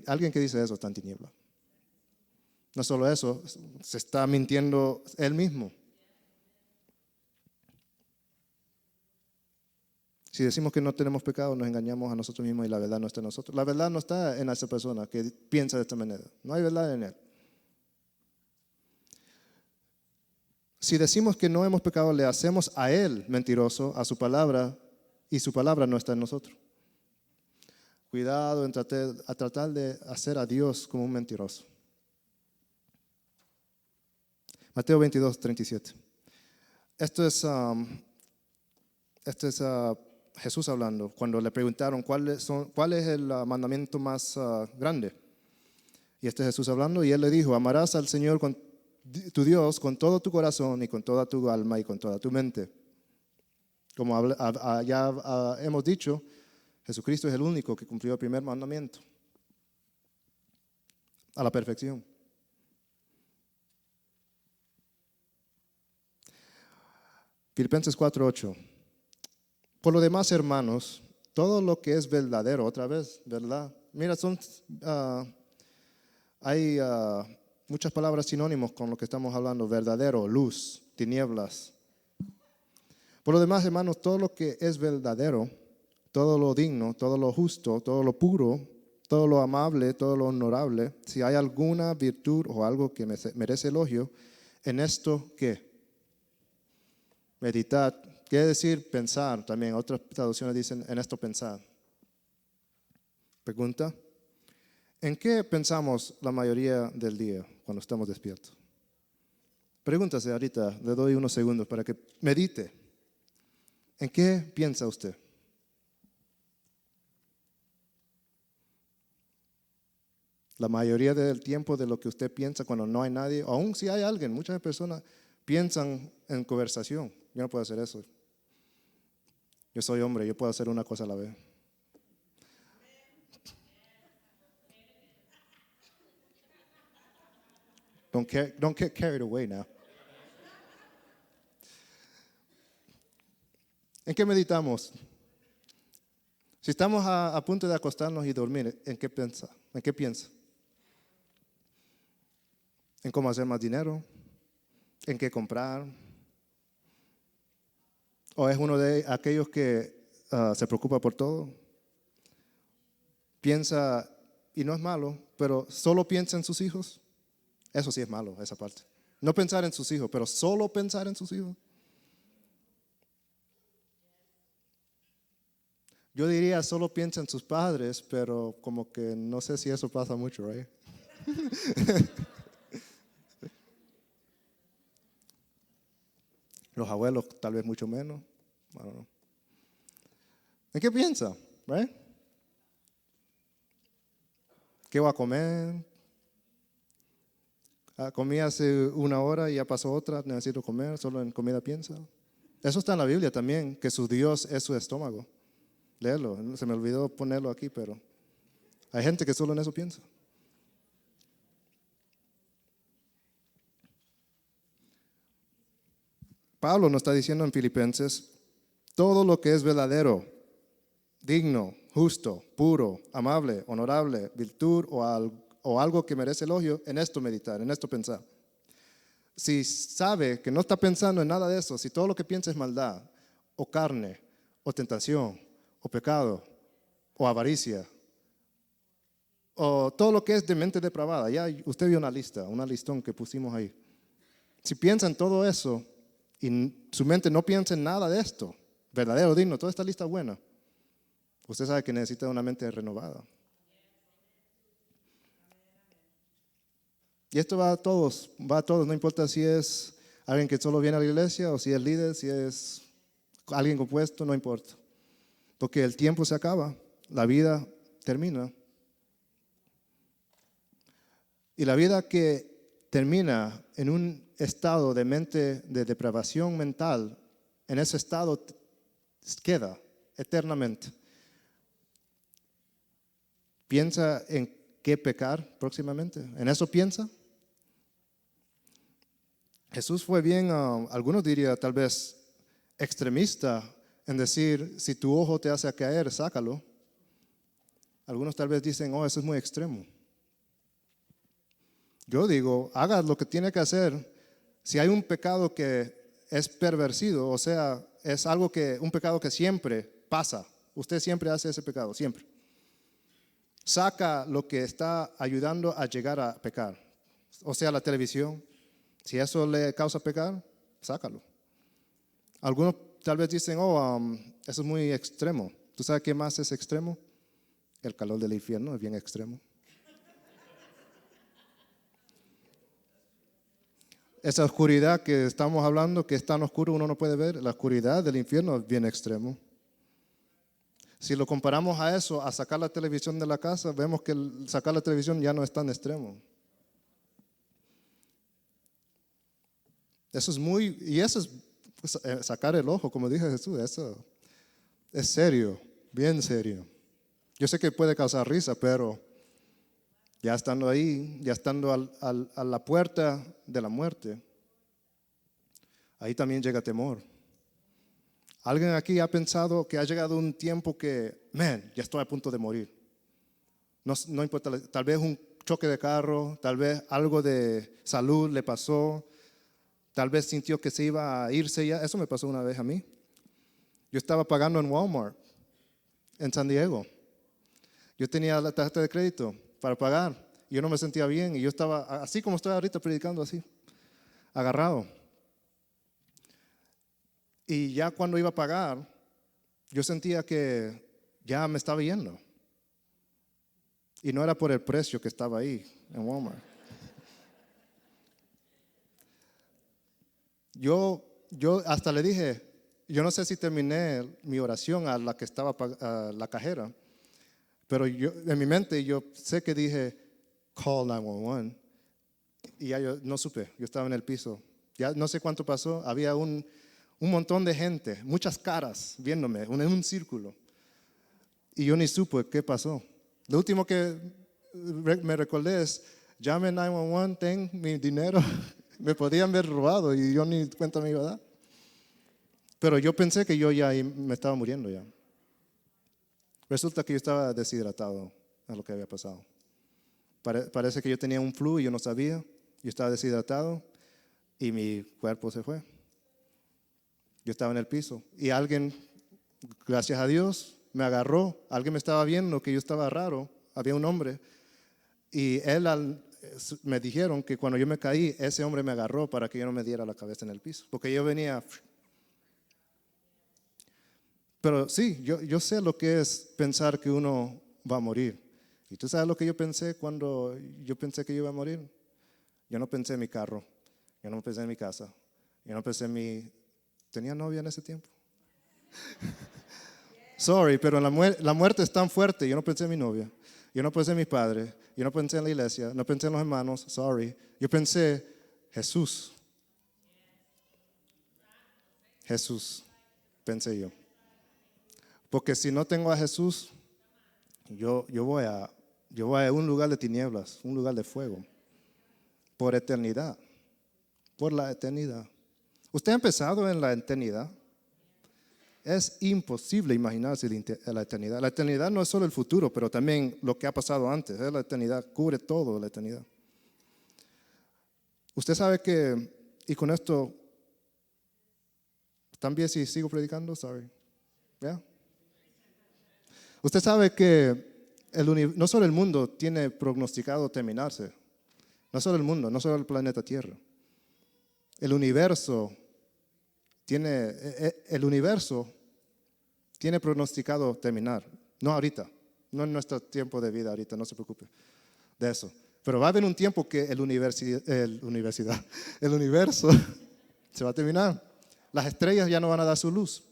Alguien que dice eso está en tiniebla. No solo eso, se está mintiendo él mismo. Si decimos que no tenemos pecado, nos engañamos a nosotros mismos y la verdad no está en nosotros. La verdad no está en esa persona que piensa de esta manera. No hay verdad en él. Si decimos que no hemos pecado, le hacemos a él mentiroso, a su palabra, y su palabra no está en nosotros. Cuidado en tratar de hacer a Dios como un mentiroso. Mateo 22, 37. Esto es Jesús hablando, cuando le preguntaron cuál es el mandamiento más grande. Y este es Jesús hablando, y él le dijo, amarás al Señor tu Dios con todo tu corazón y con toda tu alma y con toda tu mente. Como ya hemos dicho, Jesucristo es el único que cumplió el primer mandamiento a la perfección. Filipenses 4:8. Por lo demás, hermanos, todo lo que es verdadero, otra vez, ¿verdad? Mira, hay muchas palabras sinónimos con lo que estamos hablando, verdadero, luz, tinieblas. Por lo demás, hermanos, todo lo que es verdadero, todo lo digno, todo lo justo, todo lo puro, todo lo amable, todo lo honorable, si hay alguna virtud o algo que merece elogio, en esto, ¿qué? Meditar. Quiere decir pensar también. Otras traducciones dicen en esto pensar. Pregunta. ¿En qué pensamos la mayoría del día cuando estamos despiertos? Pregúntase ahorita, le doy unos segundos para que medite. ¿En qué piensa usted? La mayoría del tiempo de lo que usted piensa cuando no hay nadie, aún si hay alguien, muchas personas piensan en conversación. Yo no puedo hacer eso. Yo soy hombre, yo puedo hacer una cosa a la vez. Don't get carried away now. ¿En qué meditamos? Si estamos a punto de acostarnos y dormir, ¿en qué piensa? ¿En qué piensa? ¿En cómo hacer más dinero? ¿En qué comprar? ¿O es uno de aquellos que se preocupa por todo? Piensa, y no es malo, pero solo piensa en sus hijos. Eso sí es malo, esa parte. No pensar en sus hijos, pero solo pensar en sus hijos. Yo diría solo piensa en sus padres, pero como que no sé si eso pasa mucho, ¿right? Los abuelos tal vez mucho menos. I don't know. ¿En qué piensa? ¿Right? ¿Qué va a comer? Comí hace una hora y ya pasó otra, necesito comer, solo en comida piensa. Eso está en la Biblia también, que su Dios es su estómago. Léelo, se me olvidó ponerlo aquí, pero hay gente que solo en eso piensa. Pablo nos está diciendo en Filipenses, todo lo que es verdadero, digno, justo, puro, amable, honorable, virtud o algo que merece elogio, en esto meditar, en esto pensar. Si sabe que no está pensando en nada de eso, si todo lo que piensa es maldad, o carne, o tentación, o pecado, o avaricia, o todo lo que es de mente depravada. Ya usted vio una listón que pusimos ahí. Si piensa en todo eso y su mente no piensa en nada de esto, verdadero, digno, toda esta lista buena, usted sabe que necesita una mente renovada. Y esto va a todos, no importa si es alguien que solo viene a la iglesia o si es líder, si es alguien compuesto, no importa. Porque el tiempo se acaba, la vida termina. Y la vida que termina en un estado de mente de depravación mental, en ese estado queda eternamente. ¿Piensa en qué pecar próximamente? ¿En eso piensa? Jesús fue bien, algunos dirían tal vez extremista en decir, si tu ojo te hace caer, sácalo. Algunos tal vez dicen, eso es muy extremo. Yo digo, haga lo que tiene que hacer. Si hay un pecado que es pervertido, o sea, es un pecado que siempre pasa. Usted siempre hace ese pecado, siempre. Saca lo que está ayudando a llegar a pecar. O sea, la televisión. Si eso le causa pecar, sácalo. Algunos tal vez dicen, eso es muy extremo. ¿Tú sabes qué más es extremo? El calor del infierno es bien extremo. Esa oscuridad que estamos hablando, que es tan oscuro uno no puede ver, la oscuridad del infierno es bien extremo. Si lo comparamos a eso, a sacar la televisión de la casa, vemos que sacar la televisión ya no es tan extremo. Eso es sacar el ojo, como dije Jesús, eso es serio, bien serio. Yo sé que puede causar risa, pero ya estando ahí, ya estando a la puerta de la muerte, ahí también llega temor. ¿Alguien aquí ha pensado que ha llegado un tiempo que, ya estoy a punto de morir? No importa, tal vez un choque de carro, tal vez algo de salud le pasó, tal vez sintió que se iba a irse ya. Eso me pasó una vez a mí. Yo estaba pagando en Walmart, en San Diego. Yo tenía la tarjeta de crédito para pagar. Yo no me sentía bien y yo estaba así como estoy ahorita predicando, así, agarrado. Y ya cuando iba a pagar, yo sentía que ya me estaba yendo. Y no era por el precio que estaba ahí en Walmart. Yo hasta le dije, yo no sé si terminé mi oración a la que estaba a la cajera, pero en mi mente yo sé que dije, call 911. Y ya yo no supe, yo estaba en el piso. Ya no sé cuánto pasó, había un montón de gente, muchas caras viéndome, en un círculo. Y yo ni supe qué pasó. Lo último que me recordé es, llame 911, ten mi dinero. Me podían haber robado y yo ni cuenta me iba a dar. Pero yo pensé que yo ya me estaba muriendo ya. Resulta que yo estaba deshidratado a lo que había pasado. Parece que yo tenía un flu y yo no sabía. Yo estaba deshidratado y mi cuerpo se fue. Yo estaba en el piso y alguien, gracias a Dios, me agarró. Alguien me estaba viendo que yo estaba raro. Había un hombre y me dijeron que cuando yo me caí, ese hombre me agarró para que yo no me diera la cabeza en el piso. Porque yo venía. Pero sí, yo sé lo que es pensar que uno va a morir. ¿Y tú sabes lo que yo pensé cuando yo pensé que yo iba a morir? Yo no pensé en mi carro, yo no pensé en mi casa, yo no pensé en ¿Tenía novia en ese tiempo? Sorry, pero la muerte es tan fuerte, yo no pensé en mi novia, yo no pensé en mis padres, yo no pensé en la iglesia, no pensé en los hermanos, sorry. Yo pensé, Jesús, pensé yo. Porque si no tengo a Jesús, yo voy a un lugar de tinieblas, un lugar de fuego, por eternidad, por la eternidad. ¿Usted ha empezado en la eternidad? Es imposible imaginarse la eternidad. La eternidad no es solo el futuro, pero también lo que ha pasado antes. La eternidad cubre todo la eternidad. Usted sabe que, y con esto, también si sigo predicando, sorry. ¿Ya? Usted sabe que no solo el mundo tiene prognosticado terminarse, no solo el mundo, no solo el planeta Tierra. El universo tiene pronosticado terminar. No ahorita, no en nuestro tiempo de vida ahorita, no se preocupe de eso. Pero va a haber un tiempo que el universo se va a terminar. Las estrellas ya no van a dar su luz.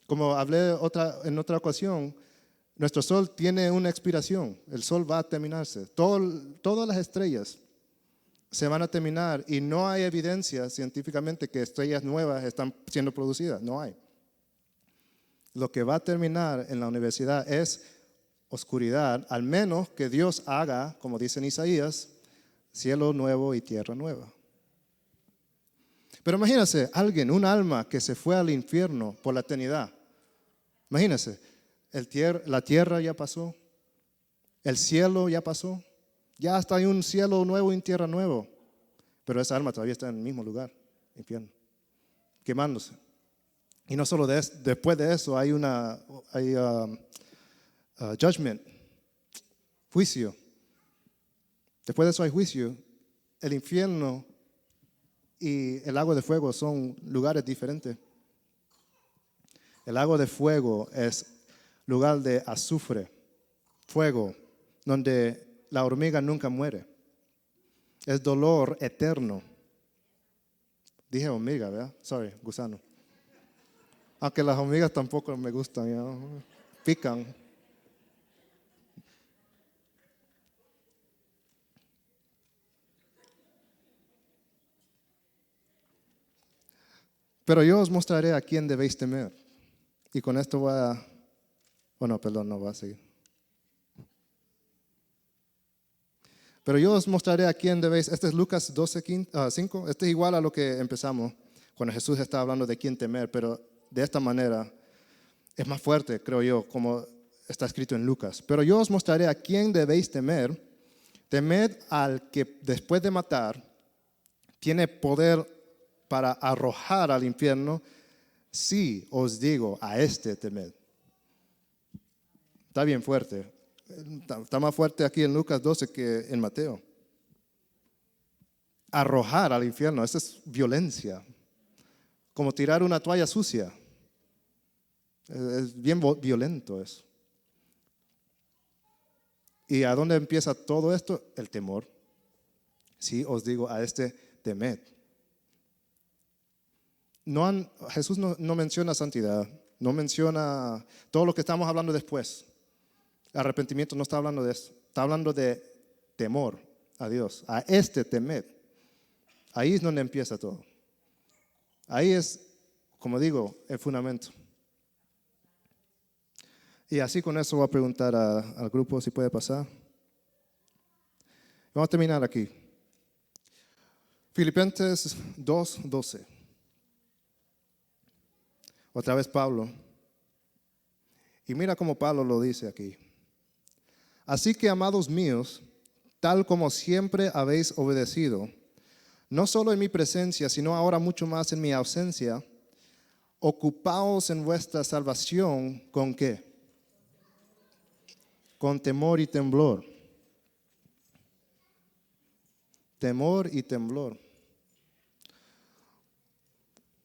Como hablé en otra ocasión, nuestro sol tiene una expiración. El sol va a terminarse. Todas las estrellas se van a terminar y no hay evidencia científicamente que estrellas nuevas están siendo producidas. No hay. Lo que va a terminar en la universidad es oscuridad, al menos que Dios haga, como dice en Isaías, cielo nuevo y tierra nueva. Pero imagínense, un alma que se fue al infierno por la eternidad. Imagínense, la tierra ya pasó, el cielo ya pasó, ya hasta hay un cielo nuevo y tierra nuevo. Pero esa alma todavía está en el mismo lugar, infierno, quemándose. Y no solo después de eso hay judgment, juicio. Después de eso hay juicio. El infierno y el lago de fuego son lugares diferentes. El lago de fuego es lugar de azufre, fuego, donde la hormiga nunca muere. Es dolor eterno. Dije hormiga, ¿verdad? Sorry, gusano. Aunque las hormigas tampoco me gustan, ¿no? Pican. Pero yo os mostraré a quién debéis temer. Y con esto voy a... Bueno, perdón, no voy a seguir. Pero yo os mostraré a quién debéis. Este es Lucas 12:5. Este es igual a lo que empezamos cuando Jesús está hablando de quién temer, pero de esta manera es más fuerte, creo yo, como está escrito en Lucas. Pero yo os mostraré a quién debéis temer. Temed al que después de matar tiene poder para arrojar al infierno. Sí, os digo, a este temed. Está bien fuerte. Está más fuerte aquí en Lucas 12 que en Mateo. Arrojar al infierno, eso es violencia. Como tirar una toalla sucia. Es bien violento eso. ¿Y a dónde empieza todo esto? El temor. Sí, os digo, a este temed. Jesús no menciona santidad, no menciona todo lo que estamos hablando después. Arrepentimiento no está hablando de eso, está hablando de temor a Dios, a este temed. Ahí es donde empieza todo. Ahí es, como digo, el fundamento. Y así con eso voy a preguntar al grupo si puede pasar. Vamos a terminar aquí. Filipenses 2:12. Otra vez Pablo. Y mira cómo Pablo lo dice aquí. Así que, amados míos, tal como siempre habéis obedecido, no solo en mi presencia, sino ahora mucho más en mi ausencia, ocupaos en vuestra salvación ¿con qué? Con temor y temblor. Temor y temblor.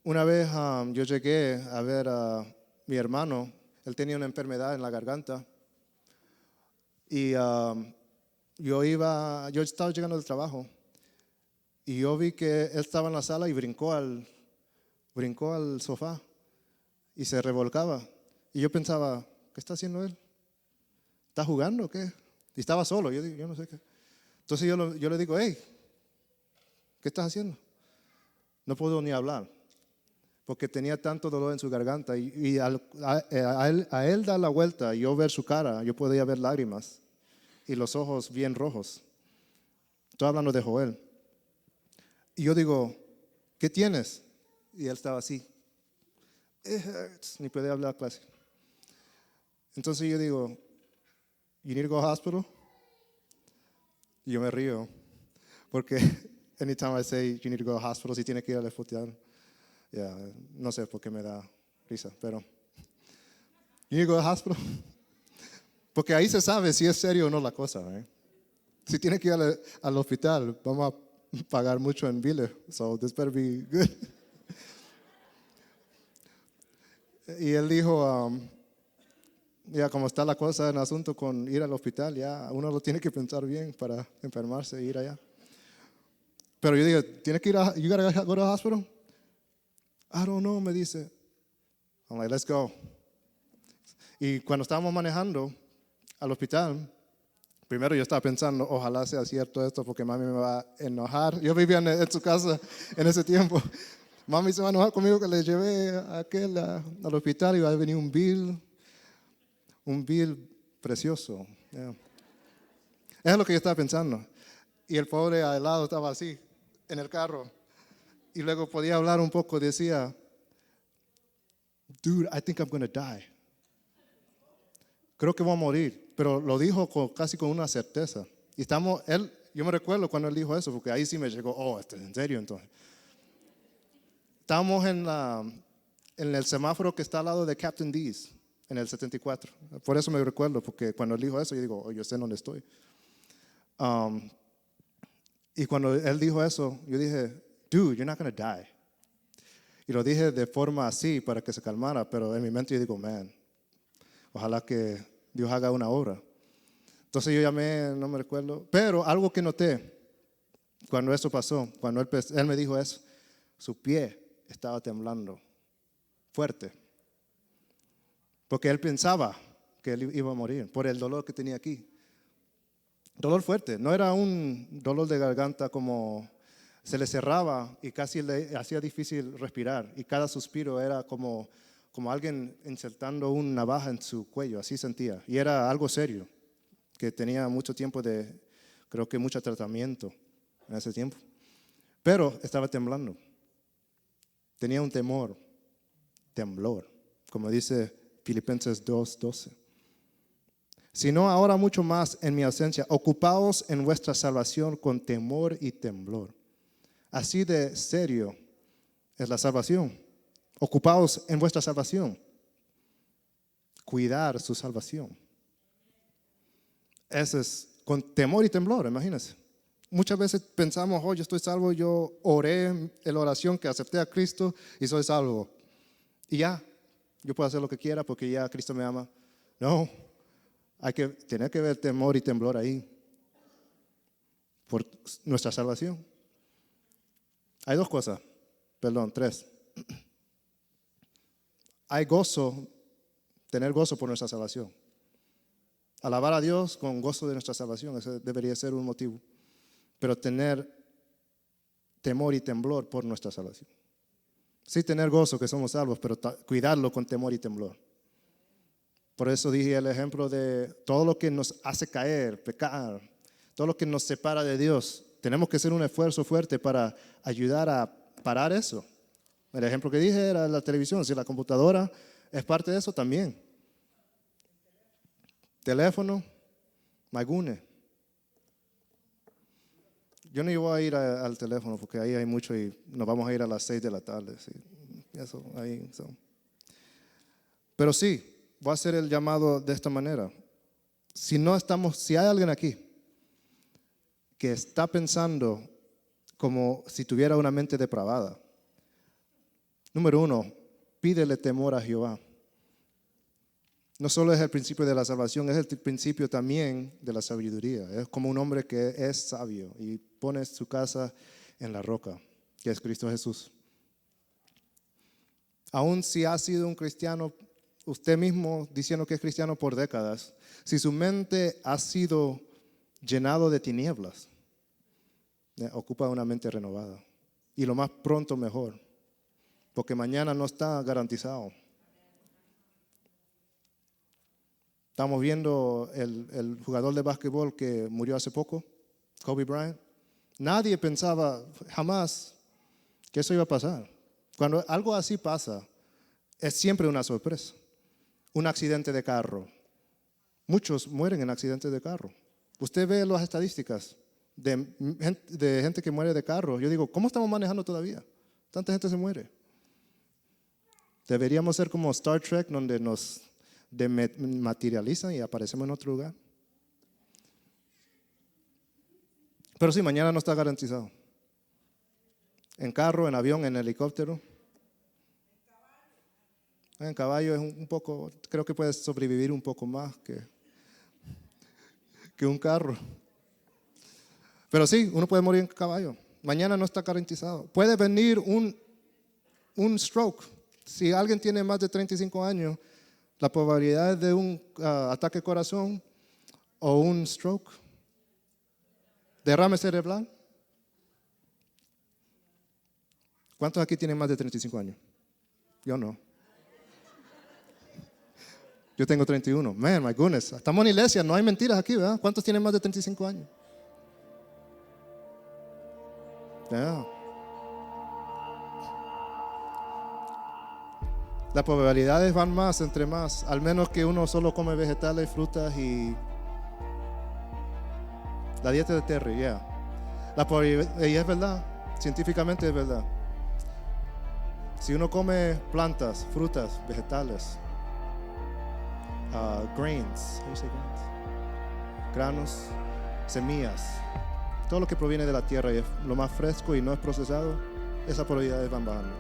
Una vez yo llegué a ver a mi hermano, él tenía una enfermedad en la garganta y yo estaba llegando del trabajo y yo vi que él estaba en la sala y brincó al sofá y se revolcaba y yo pensaba, ¿qué está haciendo él? ¿Está jugando o qué? Y estaba solo, yo no sé qué. Entonces yo le digo, hey, ¿qué estás haciendo? No puedo ni hablar. Porque tenía tanto dolor en su garganta y a él dar la vuelta y yo ver su cara, yo podía ver lágrimas y los ojos bien rojos. Estoy hablando de Joel. Y yo digo, ¿qué tienes? Y él estaba así. It hurts. Ni podía hablar casi. Entonces yo digo, you need to go to hospital? Y yo me río. Porque anytime I say you need to go to hospital, si tiene que ir al hospital. No sé por qué me da risa, pero you need to go to hospital. Porque ahí se sabe si es serio o no la cosa. Si tiene que ir al hospital, vamos a pagar mucho en biles. So this better be good. Y él dijo, ya como está la cosa en asunto con ir al hospital, ya uno lo tiene que pensar bien para enfermarse e ir allá. Pero yo digo, ¿tienes que ir you gotta go to the hospital? I don't know, me dice. I'm like, let's go. Y cuando estábamos manejando al hospital, primero yo estaba pensando, ojalá sea cierto esto porque mami me va a enojar. Yo vivía en su casa en ese tiempo. Mami se va a enojar conmigo que le llevé a aquel al hospital y va a venir un bill precioso. Yeah. Eso es lo que yo estaba pensando. Y el pobre al lado estaba así, en el carro. Y luego podía hablar un poco, decía, dude, I think I'm going to die. Creo que voy a morir. Pero lo dijo casi con una certeza. Y yo me recuerdo cuando él dijo eso, porque ahí sí me llegó, oh, esto es en serio entonces. Estábamos en el semáforo que está al lado de Captain D's, en el 74. Por eso me recuerdo, porque cuando él dijo eso, yo digo, oh, yo sé dónde estoy. Y cuando él dijo eso, yo dije, dude, you're not going to die. Y lo dije de forma así para que se calmara, pero en mi mente yo digo, man, ojalá que Dios haga una obra. Entonces yo llamé, no me recuerdo, pero algo que noté cuando eso pasó, cuando él me dijo eso, su pie estaba temblando fuerte, porque él pensaba que él iba a morir por el dolor que tenía aquí. Dolor fuerte, no era un dolor de garganta como se le cerraba y casi le hacía difícil respirar y cada suspiro era como alguien insertando una navaja en su cuello, así sentía. Y era algo serio, que tenía mucho tiempo creo que mucho tratamiento en ese tiempo. Pero estaba temblando. Tenía un temblor, como dice Filipenses 2:12. Sino ahora mucho más en mi ausencia, ocupaos en vuestra salvación con temor y temblor. Así de serio es la salvación. Ocupaos en vuestra salvación. Cuidar su salvación. Eso es con temor y temblor, imagínense. Muchas veces pensamos, oh, yo estoy salvo, yo oré en la oración que acepté a Cristo y soy salvo. Y ya, yo puedo hacer lo que quiera porque ya Cristo me ama. No, hay que tener que ver temor y temblor ahí por nuestra salvación. Hay tres. Hay tener gozo por nuestra salvación. Alabar a Dios con gozo de nuestra salvación, ese debería ser un motivo. Pero tener temor y temblor por nuestra salvación. Sí tener gozo que somos salvos, pero cuidarlo con temor y temblor. Por eso dije el ejemplo de todo lo que nos hace caer, pecar, todo lo que nos separa de Dios. Tenemos que hacer un esfuerzo fuerte para ayudar a parar eso. El ejemplo que dije era la televisión, si la computadora es parte de eso también. Teléfono, magune. Yo no voy a ir al teléfono porque ahí hay mucho y nos vamos a ir a las 6 de la tarde. ¿Sí? Eso, ahí, so. Pero sí, voy a hacer el llamado de esta manera. Si hay alguien aquí que está pensando como si tuviera una mente depravada, número 1, pídele temor a Jehová. No solo es el principio de la salvación, es el principio también de la sabiduría. Es como un hombre que es sabio y pone su casa en la roca, que es Cristo Jesús. Aún si ha sido un cristiano, usted mismo diciendo que es cristiano por décadas, si su mente ha sido llenado de tinieblas, ocupa una mente renovada. Y lo más pronto mejor, porque mañana no está garantizado. Estamos viendo el jugador de básquetbol que murió hace poco, Kobe Bryant. Nadie pensaba jamás que eso iba a pasar. Cuando algo así pasa, es siempre una sorpresa. Un accidente de carro. Muchos mueren en accidentes de carro. Usted ve las estadísticas de gente que muere de carro. Yo digo, ¿cómo estamos manejando todavía? Tanta gente se muere. Deberíamos ser como Star Trek, donde nos dematerializan y aparecemos en otro lugar. Pero sí, mañana no está garantizado. En carro, en avión, en helicóptero. En caballo es un poco, creo que puedes sobrevivir un poco más que un carro. Pero sí, uno puede morir en caballo. Mañana no está garantizado. Puede venir un stroke. Si alguien tiene más de 35 años, la probabilidad de un ataque al corazón o un stroke, derrame cerebral. ¿Cuántos aquí tienen más de 35 años? Yo no. Yo tengo 31. Man, my goodness. Estamos en iglesia, no hay mentiras aquí, ¿verdad? ¿Cuántos tienen más de 35 años? Yeah. Las probabilidades van más, entre más. Al menos que uno solo come vegetales, frutas y la dieta de Terry, La probabilidad, y es verdad, científicamente es verdad. Si uno come plantas, frutas, vegetales, grains, how you say grains? Granos, semillas, todo lo que proviene de la tierra y es lo más fresco y no es procesado, esas probabilidades van bajando.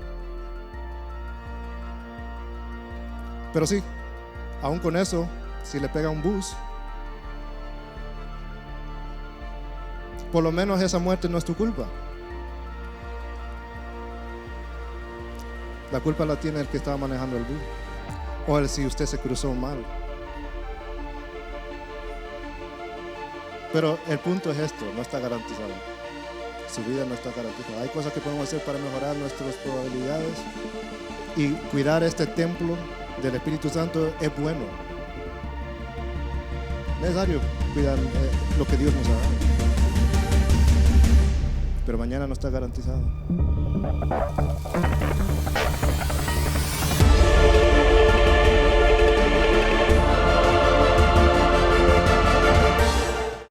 Pero sí, aún con eso, si le pega un bus, por lo menos esa muerte no es tu culpa. La culpa la tiene el que estaba manejando el bus, o el si usted se cruzó mal. Pero el punto es esto, no está garantizado. Su vida no está garantizada. Hay cosas que podemos hacer para mejorar nuestras probabilidades y cuidar este templo del Espíritu Santo es bueno. Es necesario cuidar lo que Dios nos ha dado. Pero mañana no está garantizado.